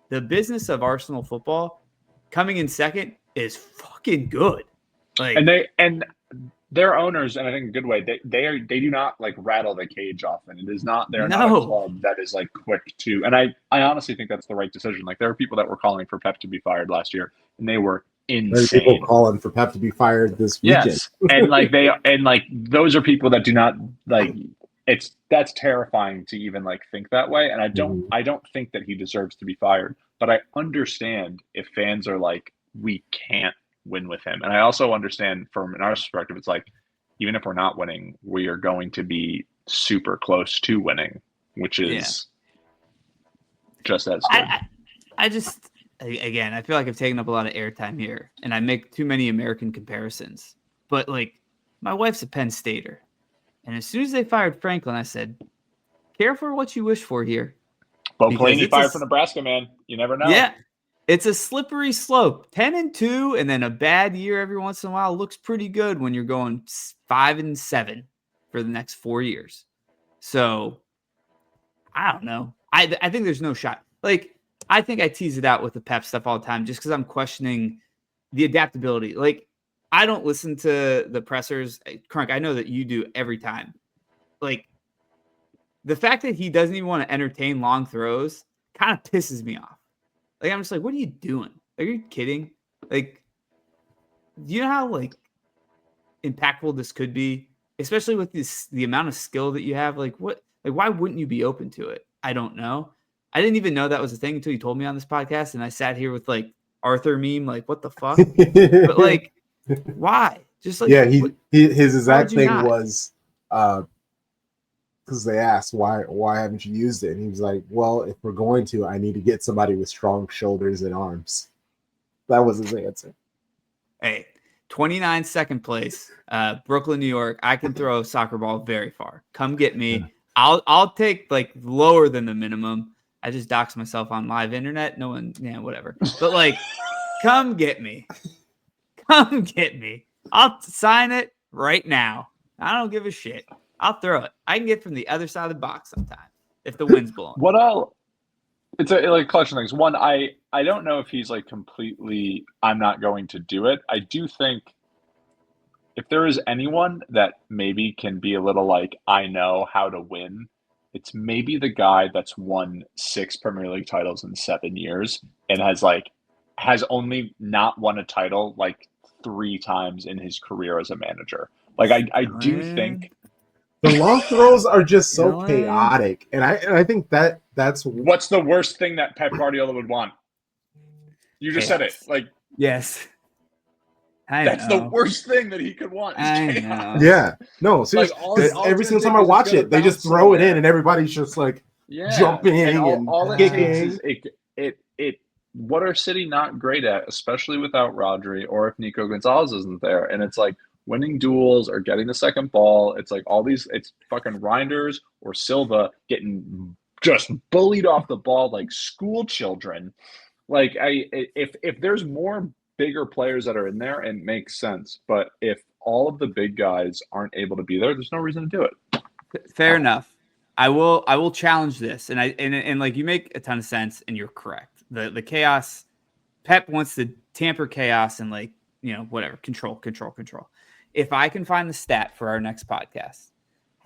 the business of Arsenal football coming in second is fucking good. Like, and their owners, and I think in a good way, they do not like rattle the cage often. It is not not a club that is like quick to, and I honestly think that's the right decision. Like there are people that were calling for Pep to be fired last year, and they were insane. There's people calling for Pep to be fired this weekend. Yes, and those are people that do not like. That's terrifying to even like think that way, and I don't think that he deserves to be fired. But I understand if fans are like, we can't win with him. And I also understand from our perspective, it's like, even if we're not winning, we are going to be super close to winning, which is just as good. again, I feel like I've taken up a lot of airtime here, and I make too many American comparisons. But like, my wife's a Penn Stater, and as soon as they fired Franklin, I said, "Careful what you wish for here." Bo Because Pelini it's fired for Nebraska, man. You never know. Yeah, it's a slippery slope. 10-2, and then a bad year every once in a while looks pretty good when you're going 5-7 for the next 4 years. So I don't know. I think there's no shot. Like, I think I tease it out with the Pep stuff all the time just because I'm questioning the adaptability. Like, I don't listen to the pressers. Crunk, I know that you do every time. Like, the fact that he doesn't even want to entertain long throws kind of pisses me off. Like, I'm just like, what are you doing? Are you kidding? Like, do you know how, like, impactful this could be? Especially with the amount of skill that you have. Like, what? Like, why wouldn't you be open to it? I don't know. I didn't even know that was a thing until you told me on this podcast, and I sat here with, like, Arthur meme, like, what the fuck? But, like, why? Just, like, yeah, his exact thing not? was, because they asked why haven't you used it, and he was like, well, if we're going to, I need to get somebody with strong shoulders and arms. That was his answer. Hey, 29 second place, Brooklyn, New York. I can throw a soccer ball very far. Come get me. Yeah. I'll take, like, lower than the minimum. I just doxed myself on live internet. No one, yeah, whatever. But, like, come get me. Come get me. I'll sign it right now. I don't give a shit. I'll throw it. I can get from the other side of the box sometime if the wind's blowing. What I'll It's a collection of things. One, I don't know if he's like completely, I'm not going to do it. I do think if there is anyone that maybe can be a little like, I know how to win, it's maybe the guy that's won 6 Premier League titles in 7 years and has only not won a title like 3 times in his career as a manager. Like I do think the long throws are just so Dillon. chaotic, and I think that's what's the worst thing that Pep Guardiola would want? You just said it. Like, yes. That's the worst thing that he could want. Is I chaos. know. Yeah, no, seriously. all Every it's single gonna time I take is watch it's gonna it, they just bounce throw it in, somewhere. and everybody's just like Yeah. jumping And and all it kicking. takes is it. What are City not great at, especially without Rodri or if Nico Gonzalez isn't there? And it's like winning duels or getting the second ball. It's like all these. It's fucking Reinders or Silva getting just bullied off the ball like school children. Like if there's more bigger players that are in there, it makes sense. But if all of the big guys aren't able to be there, there's no reason to do it. Fair enough. I will challenge this, and like you make a ton of sense, and you're correct. The chaos, Pep wants to tamper chaos and like whatever control. If I can find the stat for our next podcast,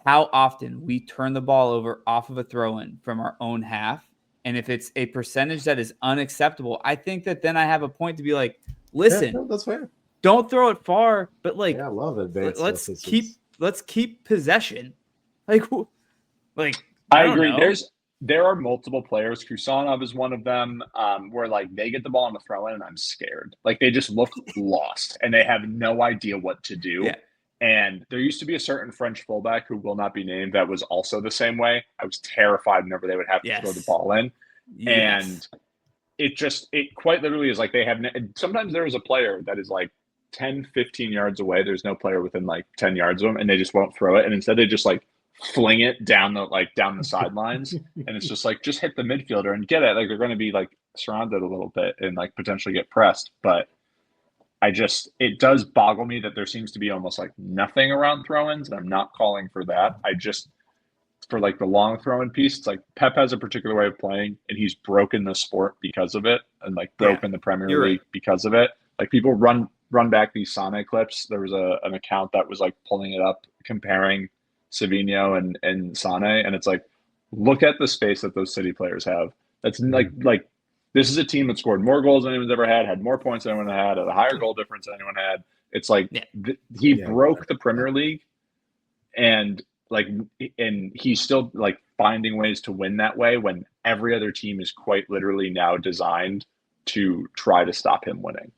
how often we turn the ball over off of a throw-in from our own half, and if it's a percentage that is unacceptable, I think that then I have a point to be like, listen, Yeah, that's fair. Don't throw it far, but like, yeah, I love advanced. Let's keep possession. Like I agree. know. There are multiple players. Kusanov is one of them. Where like they get the ball on the throw in, and I'm scared. Like they just look lost, and they have no idea what to do. Yeah. And there used to be a certain French fullback who will not be named that was also the same way. I was terrified whenever they would have to throw the ball in, and it quite literally is like they have. Sometimes there is a player that is like 10, 15 yards away. There's no player within like 10 yards of them, and they just won't throw it. And instead, they just like fling it down the sidelines, and it's just like just hit the midfielder and get it. Like they're going to be like surrounded a little bit and like potentially get pressed. But it does boggle me that there seems to be almost like nothing around throw-ins, and I'm not calling for that. For like the long throw-in piece, it's like Pep has a particular way of playing, and he's broken the sport because of it, and like broken the Premier League because of it. Like people run back these Sane clips. There was an account that was like pulling it up, comparing Savio and Sane, and it's like, look at the space that those City players have. That's like this is a team that scored more goals than anyone's ever had more points than anyone had a higher goal difference than anyone had. It's like he broke the Premier League, and he's still like finding ways to win that way when every other team is quite literally now designed to try to stop him winning.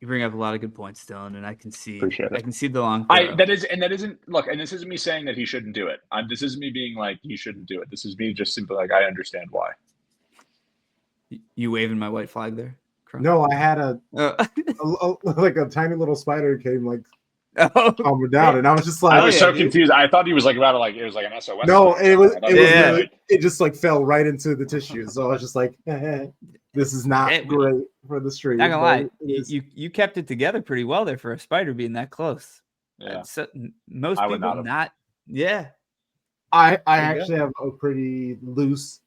You bring up a lot of good points, Dillon, and I can see the long. That isn't me saying that he shouldn't do it. This isn't me being like he shouldn't do it. This is me just simply like I understand why. You waving my white flag there? Crunk? No, I had Oh. like a tiny little spider came like Oh. calm me down, and I was just I like, was yeah, so dude. confused. I thought he was like about to like it was like an SOS. no, sign or it was something. I it thought was Yeah. really it just like fell right into the tissue. So I was just like, this is not Hey, great for the stream. Not gonna but lie, it was- you kept it together pretty well there for a spider being that close. Yeah. So, most I would people not have. not. Yeah. I There you actually have a pretty loose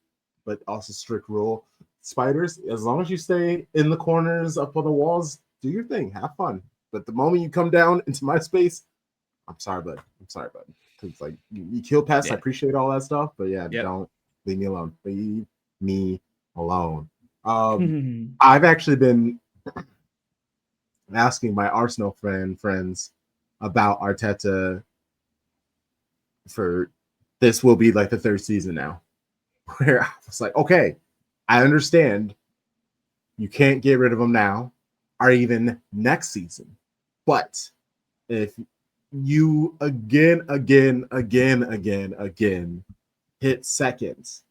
but also strict rule. Spiders, as long as you stay in the corners up on the walls, do your thing, have fun. But the moment you come down into my space, I'm sorry, bud. Because like you kill pests, I Yeah. appreciate all that stuff, but yeah, Yep. don't leave me alone. Leave me alone. I've actually been asking my Arsenal friends about Arteta for this will be like the third season now. Where I was like, okay, I understand you can't get rid of him now or even next season. But if you again hit seconds,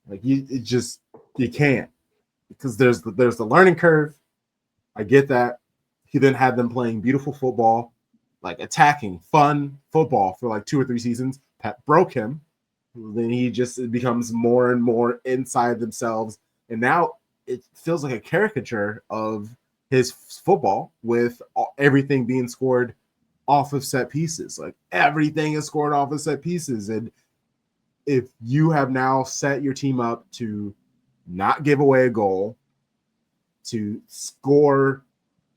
like you can't, because there's the learning curve. I get that. He then had them playing beautiful football, like attacking, fun football for like 2 or 3 seasons. Pep broke him. Then he just becomes more and more inside themselves. And now it feels like a caricature of his football with everything being scored off of set pieces. Like everything is scored off of set pieces. And if you have now set your team up to not give away a goal, to score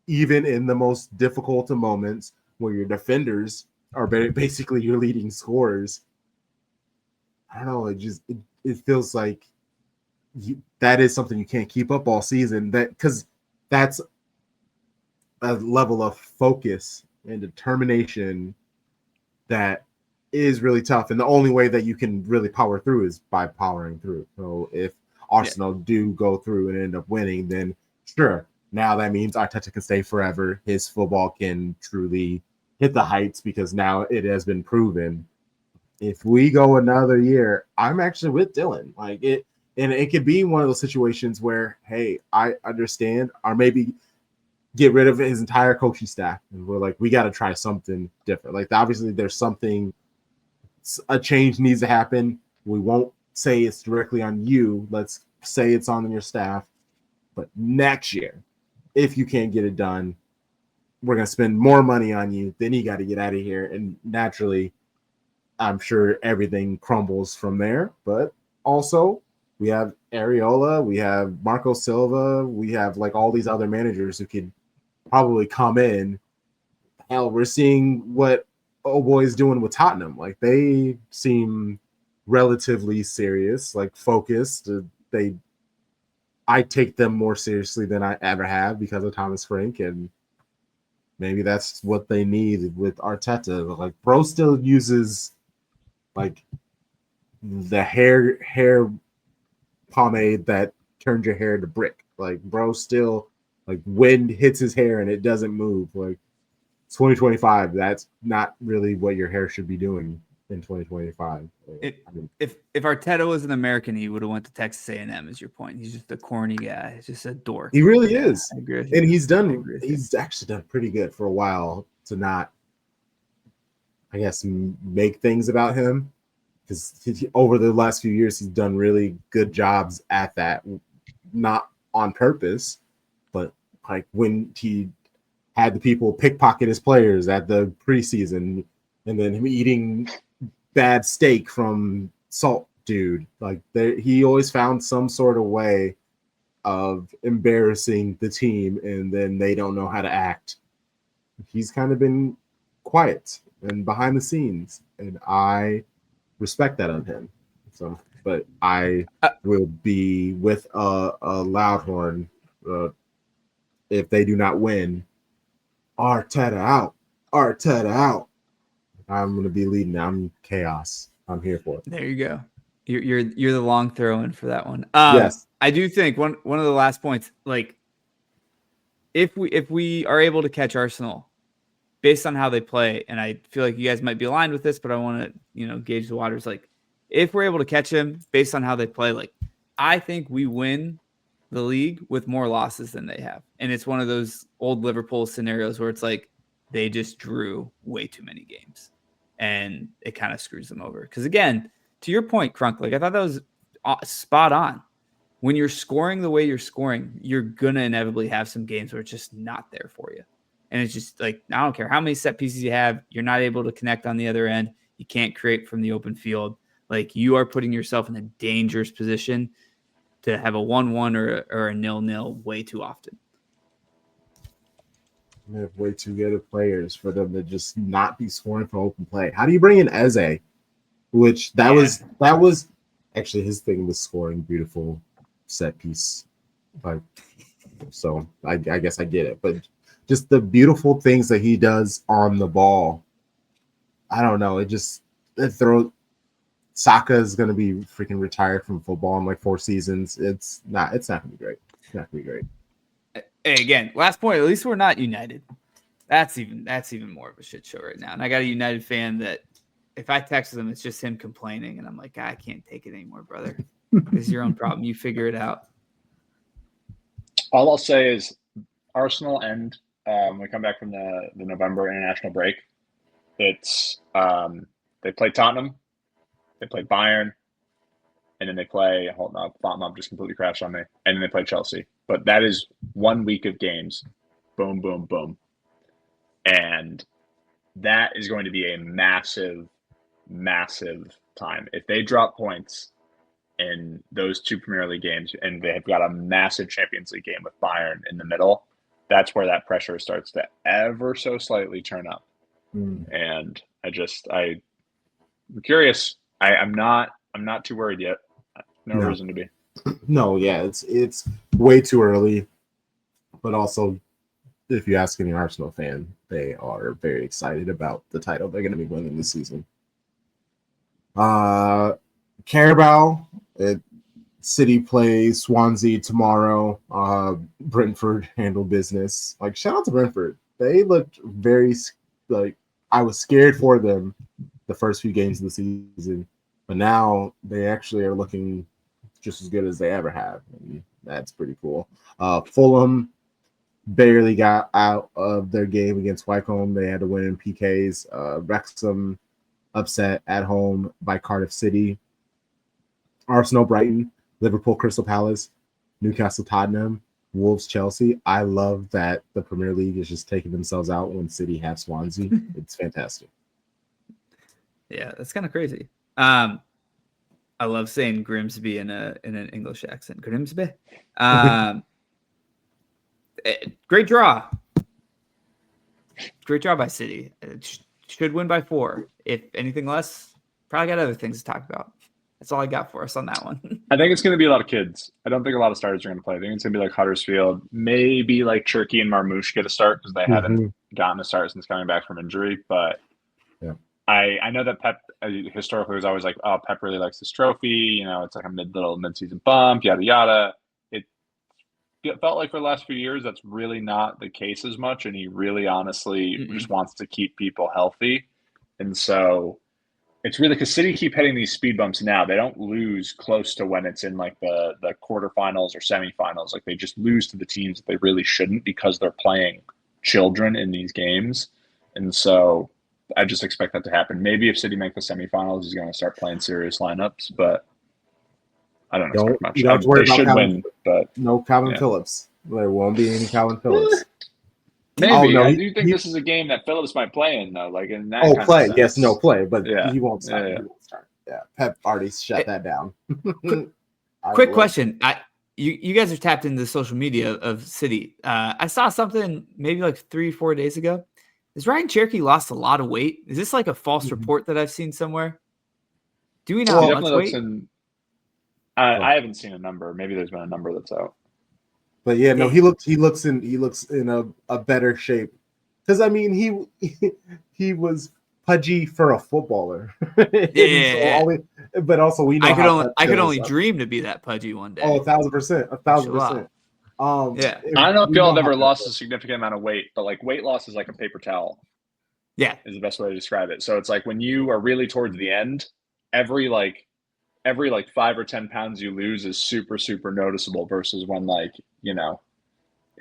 even in the most difficult of moments where your defenders are basically your leading scorers, I don't know. It feels like that is something you can't keep up all season. That because that's a level of focus and determination that is really tough. And the only way that you can really power through is by powering through. So if Arsenal do go through and end up winning, then sure. Now that means Arteta can stay forever. His football can truly hit the heights because now it has been proven. If we go another year, I'm actually with Dillon. Like it, and it could be one of those situations where, hey, I understand, or maybe get rid of his entire coaching staff, and we're like, we got to try something different. Like obviously, there's something, a change needs to happen. We won't say it's directly on you. Let's say it's on your staff. But next year, if you can't get it done, we're gonna spend more money on you. Then you got to get out of here, and naturally, I'm sure everything crumbles from there. But also, we have Areola, we have Marco Silva, we have like all these other managers who could probably come in. Hell, we're seeing what Oh Boy's doing with Tottenham. Like they seem relatively serious, like focused. I take them more seriously than I ever have because of Thomas Frank, and maybe that's what they need with Arteta. Like bro still uses like the hair pomade that turns your hair to brick. Like bro still like wind hits his hair and it doesn't move. Like 2025, that's not really what your hair should be doing in 2025. If Arteta was an American, he would have went to Texas A&M. Is your point? He's just a corny guy. He's just a dork. He really is, I agree with and you. he's actually done pretty good for a while to not, I guess, make things about him, because over the last few years he's done really good jobs at that, not on purpose, but like when he had the people pickpocket his players at the preseason, and then him eating bad steak from Salt Dude. Like he always found some sort of way of embarrassing the team, and then they don't know how to act. He's kind of been quiet and behind the scenes, and I respect that of him. So, but I will be with a loud horn if they do not win. Arteta out. Arteta out. I'm gonna be leading. I'm chaos. I'm here for it. There you go. You're the long throw in for that one. Yes. I do think one of the last points, like if we are able to catch Arsenal based on how they play, and I feel like you guys might be aligned with this, but I want to gauge the waters. Like if we're able to catch him based on how they play, like I think we win the league with more losses than they have. And it's one of those old Liverpool scenarios where it's like they just drew way too many games and it kind of screws them over. Because again, to your point, Crunk, like I thought that was spot on. When you're scoring the way you're scoring, you're going to inevitably have some games where it's just not there for you. And it's just like, I don't care how many set pieces you have, you're not able to connect on the other end. You can't create from the open field. Like you are putting yourself in a dangerous position to have a 1-1 or a 0-0 way too often. We have way too good of players for them to just not be scoring from open play. How do you bring in Eze? Which that was actually his thing was scoring beautiful set piece. Like, so I guess I get it, but just the beautiful things that he does on the ball. I don't know. It throws. Saka is going to be freaking retired from football in like 4 seasons. It's not going to be great. It's not going to be great. Hey, again, last point. At least we're not united. That's even more of a shit show right now. And I got a United fan that if I text them, it's just him complaining, and I'm like, I can't take it anymore, brother. This is your own problem. You figure it out. All I'll say is Arsenal end when we come back from the November international break. It's they play Tottenham, they play Bayern, and then they play Tottenham just completely crashed on me, and then they play Chelsea. But that is 1 week of games. Boom, boom, boom. And that is going to be a massive, massive time. If they drop points in those 2 Premier League games and they have got a massive Champions League game with Bayern in the middle, that's where that pressure starts to ever so slightly turn up. And I'm curious. I'm not too worried yet. No reason to be. No, yeah, it's way too early. But also, if you ask any Arsenal fan, they are very excited about the title they're going to be winning this season. Carabao, City plays Swansea tomorrow. Brentford handle business. Like, shout out to Brentford. They looked very like I was scared for them the first few games of the season, but now they actually are looking just as good as they ever have. And that's pretty cool. Fulham barely got out of their game against Wycombe. They had to win in PKs. Wrexham upset at home by Cardiff City. Arsenal, Brighton, Liverpool, Crystal Palace, Newcastle, Tottenham, Wolves, Chelsea. I love that the Premier League is just taking themselves out when City have Swansea. It's fantastic. Yeah, that's kind of crazy. I love saying Grimsby in an English accent. Grimsby. Great draw. Great draw by City. It should win by 4. If anything less, probably got other things to talk about. That's all I got for us on that one. I think it's going to be a lot of kids. I don't think a lot of starters are going to play. I think it's going to be like Huddersfield, maybe like Cherky and Marmoush get a start because they haven't gotten a start since coming back from injury. But yeah, I know that Pep historically was always like, oh, Pep really likes this trophy. You know, it's like a mid-season bump, yada yada. It felt like for the last few years that's really not the case as much, and he really honestly just wants to keep people healthy. And so it's really because City keep hitting these speed bumps now. They don't lose close to when it's in like the quarterfinals or semifinals. Like they just lose to the teams that they really shouldn't because they're playing children in these games. And so I just expect that to happen. Maybe if City make the semifinals, he's going to start playing serious lineups, but I don't expect much. You don't have to worry they about should Calvin, win, but no Calvin Phillips. There won't be any Calvin Phillips. Maybe. Oh, no, I do think this is a game that Phillips might play in, though. Like in that kind play. of sense. Yes, no play, but Yeah. he won't start. Yeah. He won't start. Yeah, Pep already shut that down. Quick question. You guys are tapped into the social media of City. I saw something maybe like 3-4 days ago. Has Ryan Cherky lost a lot of weight? Is this like a false report that I've seen somewhere? Do we know how much weight? I haven't seen a number. Maybe there's been a number that's out. But yeah, no, he looks in a better shape. Because I mean, he was pudgy for a footballer. Yeah. But also we know I could only dream to be that pudgy one day. Oh, 1,000%. 1,000%. I don't know if y'all have ever lost a significant amount of weight, but like weight loss is like a paper towel. Yeah. Is the best way to describe it. So it's like when you are really towards the end, every like every like 5 or 10 pounds you lose is super, super noticeable versus when like, if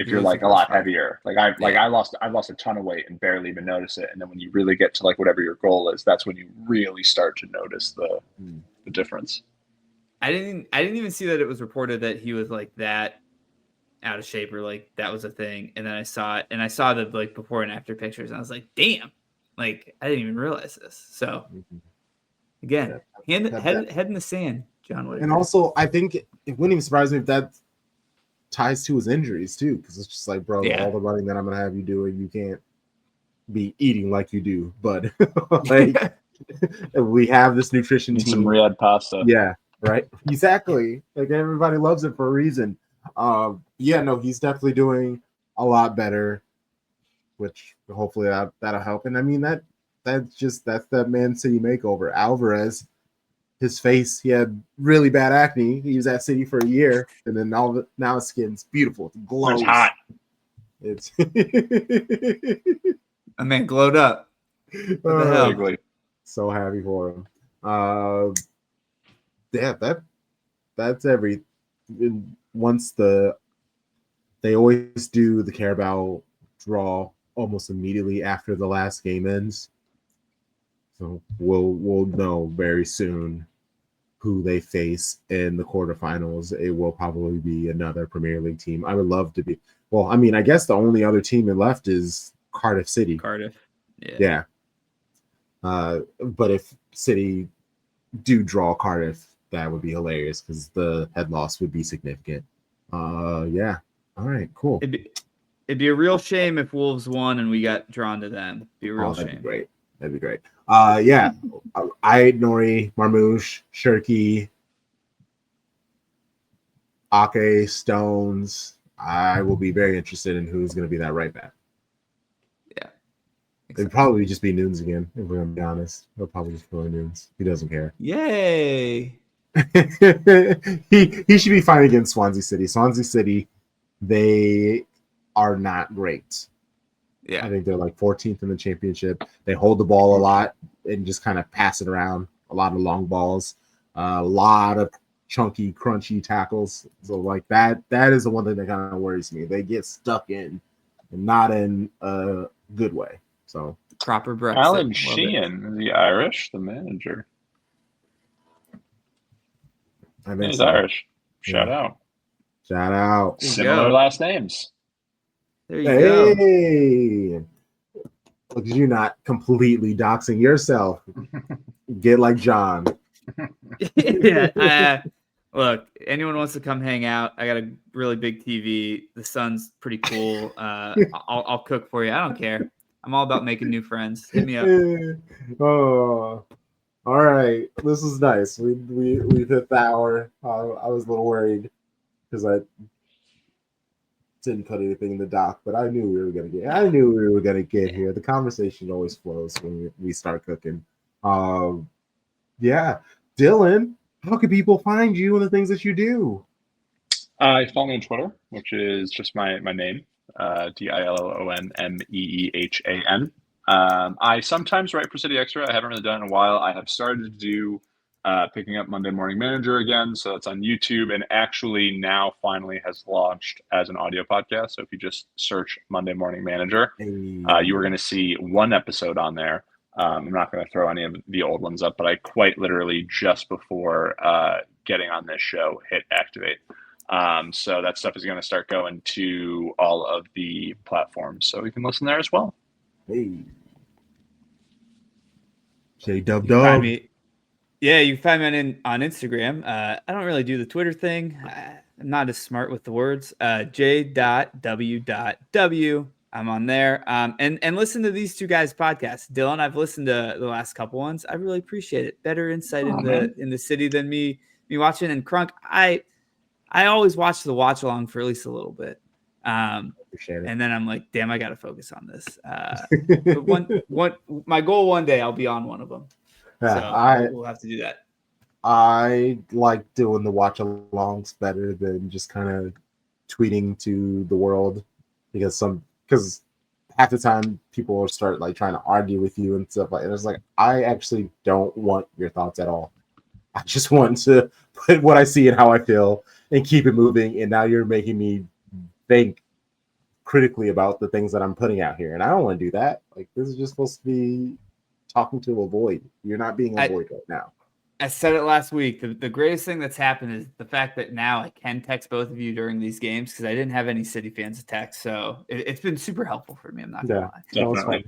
You you're lose the like a first lot 5. heavier. I lost a ton of weight and barely even notice it. And then when you really get to like whatever your goal is, that's when you really start to notice the difference. I didn't even see that it was reported that he was like that out of shape or like that was a thing. And then I saw it and I saw the like before and after pictures and I was like, damn, like I didn't even realize this. So again, head in the sand, John Whitaker. And also, I think it wouldn't even surprise me if that ties to his injuries too, because it's just like, bro, all the running that I'm gonna have you doing, you can't be eating like you do. But like, we have this nutrition team. Some Riyadh pasta. Yeah, right. Exactly. Like everybody loves it for a reason. Yeah, no, he's definitely doing a lot better, which hopefully that'll help. And I mean that's that Man City makeover. Alvarez, his face, he had really bad acne. He was at City for a year, and then now his skin's beautiful. It glows. It's hot. It's a man glowed up. What the hell? So happy for him. Yeah, that's every. Once they always do the Carabao draw almost immediately after the last game ends. So we'll know very soon who they face in the quarterfinals. It will probably be another Premier League team. I would love to be. Well, I mean, I guess the only other team left is Cardiff City. Cardiff. Yeah. But if City do draw Cardiff, that would be hilarious because the head loss would be significant. Yeah. All right, cool. It'd be a real shame if Wolves won and we got drawn to them. It'd be a real shame. That'd be great. That'd be great. Yeah. I, Nori, Marmouche, Shirky, Ake, Stones. I will be very interested in who's going to be that right back. Yeah. Exactly. It'd probably just be Nunes again, if we're going to be honest. He'll probably just go Nunes. He doesn't care. Yay. he should be fine against Swansea City. Swansea City, they are not great. Yeah. I think they're like 14th in the championship. They hold the ball a lot and just kind of pass it around. A lot of long balls, a lot of chunky, crunchy tackles. So like that is the one thing that kind of worries me. They get stuck in and not in a good way. So proper Brexit. Alan Sheehan, the Irish, the manager. I think he's Irish. Shout out. Similar last names. There you go. Hey, look at you not completely doxing yourself. Get like John. Yeah. Look, anyone wants to come hang out? I got a really big TV. The sun's pretty cool. I'll cook for you. I don't care. I'm all about making new friends. Hit me up. Oh, all right. This is nice. We've hit the hour. I was a little worried because I didn't put anything in the doc, but I knew we were gonna get here. The conversation always flows when we start cooking. Yeah, Dillon, how can people find you and the things that you do? You follow me on Twitter, which is just my name, DILLONMEEHAN. I sometimes write for City Extra. I haven't really done it in a while. I have started to do picking up Monday Morning Manager again, so it's on YouTube, and actually now finally has launched as an audio podcast. So if you just search Monday Morning Manager, you are going to see one episode on there. I'm not going to throw any of the old ones up, but I quite literally just before getting on this show hit activate. So that stuff is going to start going to all of the platforms, so you can listen there as well. Hey, J-Dub. Yeah, you can find me on Instagram. I don't really do the Twitter thing. I'm not as smart with the words. J.W.W. I'm on there. And listen to these two guys' podcasts. Dillon, I've listened to the last couple ones. I really appreciate it. Better insight in the city than me watching. And Crunk, I always watch the watch along for at least a little bit. And then I'm like, damn, I got to focus on this. But my goal one day, I'll be on one of them. Yeah, so we'll have to do that. I like doing the watch alongs better than just kind of tweeting to the world because half the time people will start like trying to argue with you and stuff like that. It's like I actually don't want your thoughts at all. I just want to put what I see and how I feel and keep it moving. And now you're making me think critically about the things that I'm putting out here. And I don't want to do that. Like, this is just supposed to be talking to a void. You're not being a void right now. I said it last week. The greatest thing that's happened is the fact that now I can text both of you during these games because I didn't have any City fans to text. So it's been super helpful for me. I'm not going to lie. Definitely.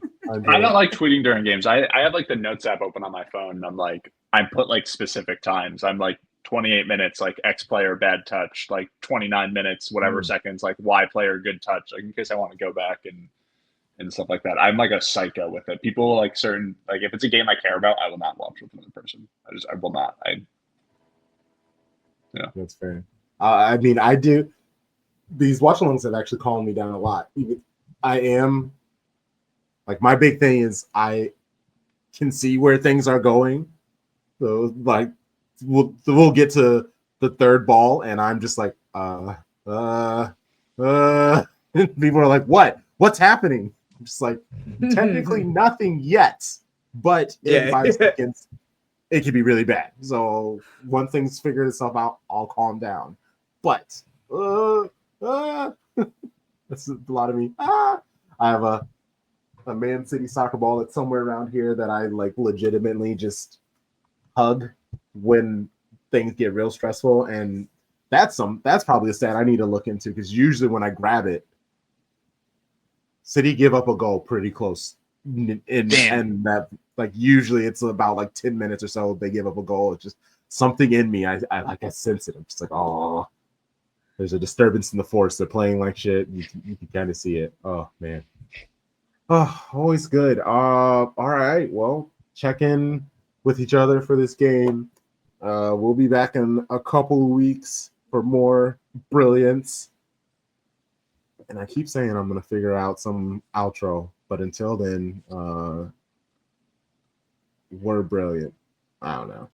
I don't like tweeting during games. I have like the notes app open on my phone. And I'm like, I put like specific times. I'm like 28 minutes, like X player, bad touch, like 29 minutes, whatever seconds, like Y player, good touch, like in case I want to go back and stuff like that. I'm like a psycho with it. People like certain, like if it's a game I care about, I will not watch with another person. I will not. Yeah, that's fair. I mean, I do. These watch alongs have actually calmed me down a lot. I am like, my big thing is I can see where things are going. So like, we'll get to the third ball, and I'm just like, people are like, what's happening? I'm just like, technically nothing yet, but in 5 seconds, it could be really bad. So once things figure itself out, I'll calm down. But that's a lot of me. I have a Man City soccer ball that's somewhere around here that I like legitimately just hug when things get real stressful, and that's probably a stat I need to look into, because usually when I grab it, City give up a goal pretty close, and that, like, usually it's about like 10 minutes or so they give up a goal. It's just something in me. I sense it. I'm just like, oh, there's a disturbance in the force. They're playing like shit. You can kind of see it. Oh man. Oh, always good. All right. Well, check in with each other for this game. We'll be back in a couple of weeks for more brilliance. And I keep saying I'm going to figure out some outro, but until then, we're brilliant. I don't know.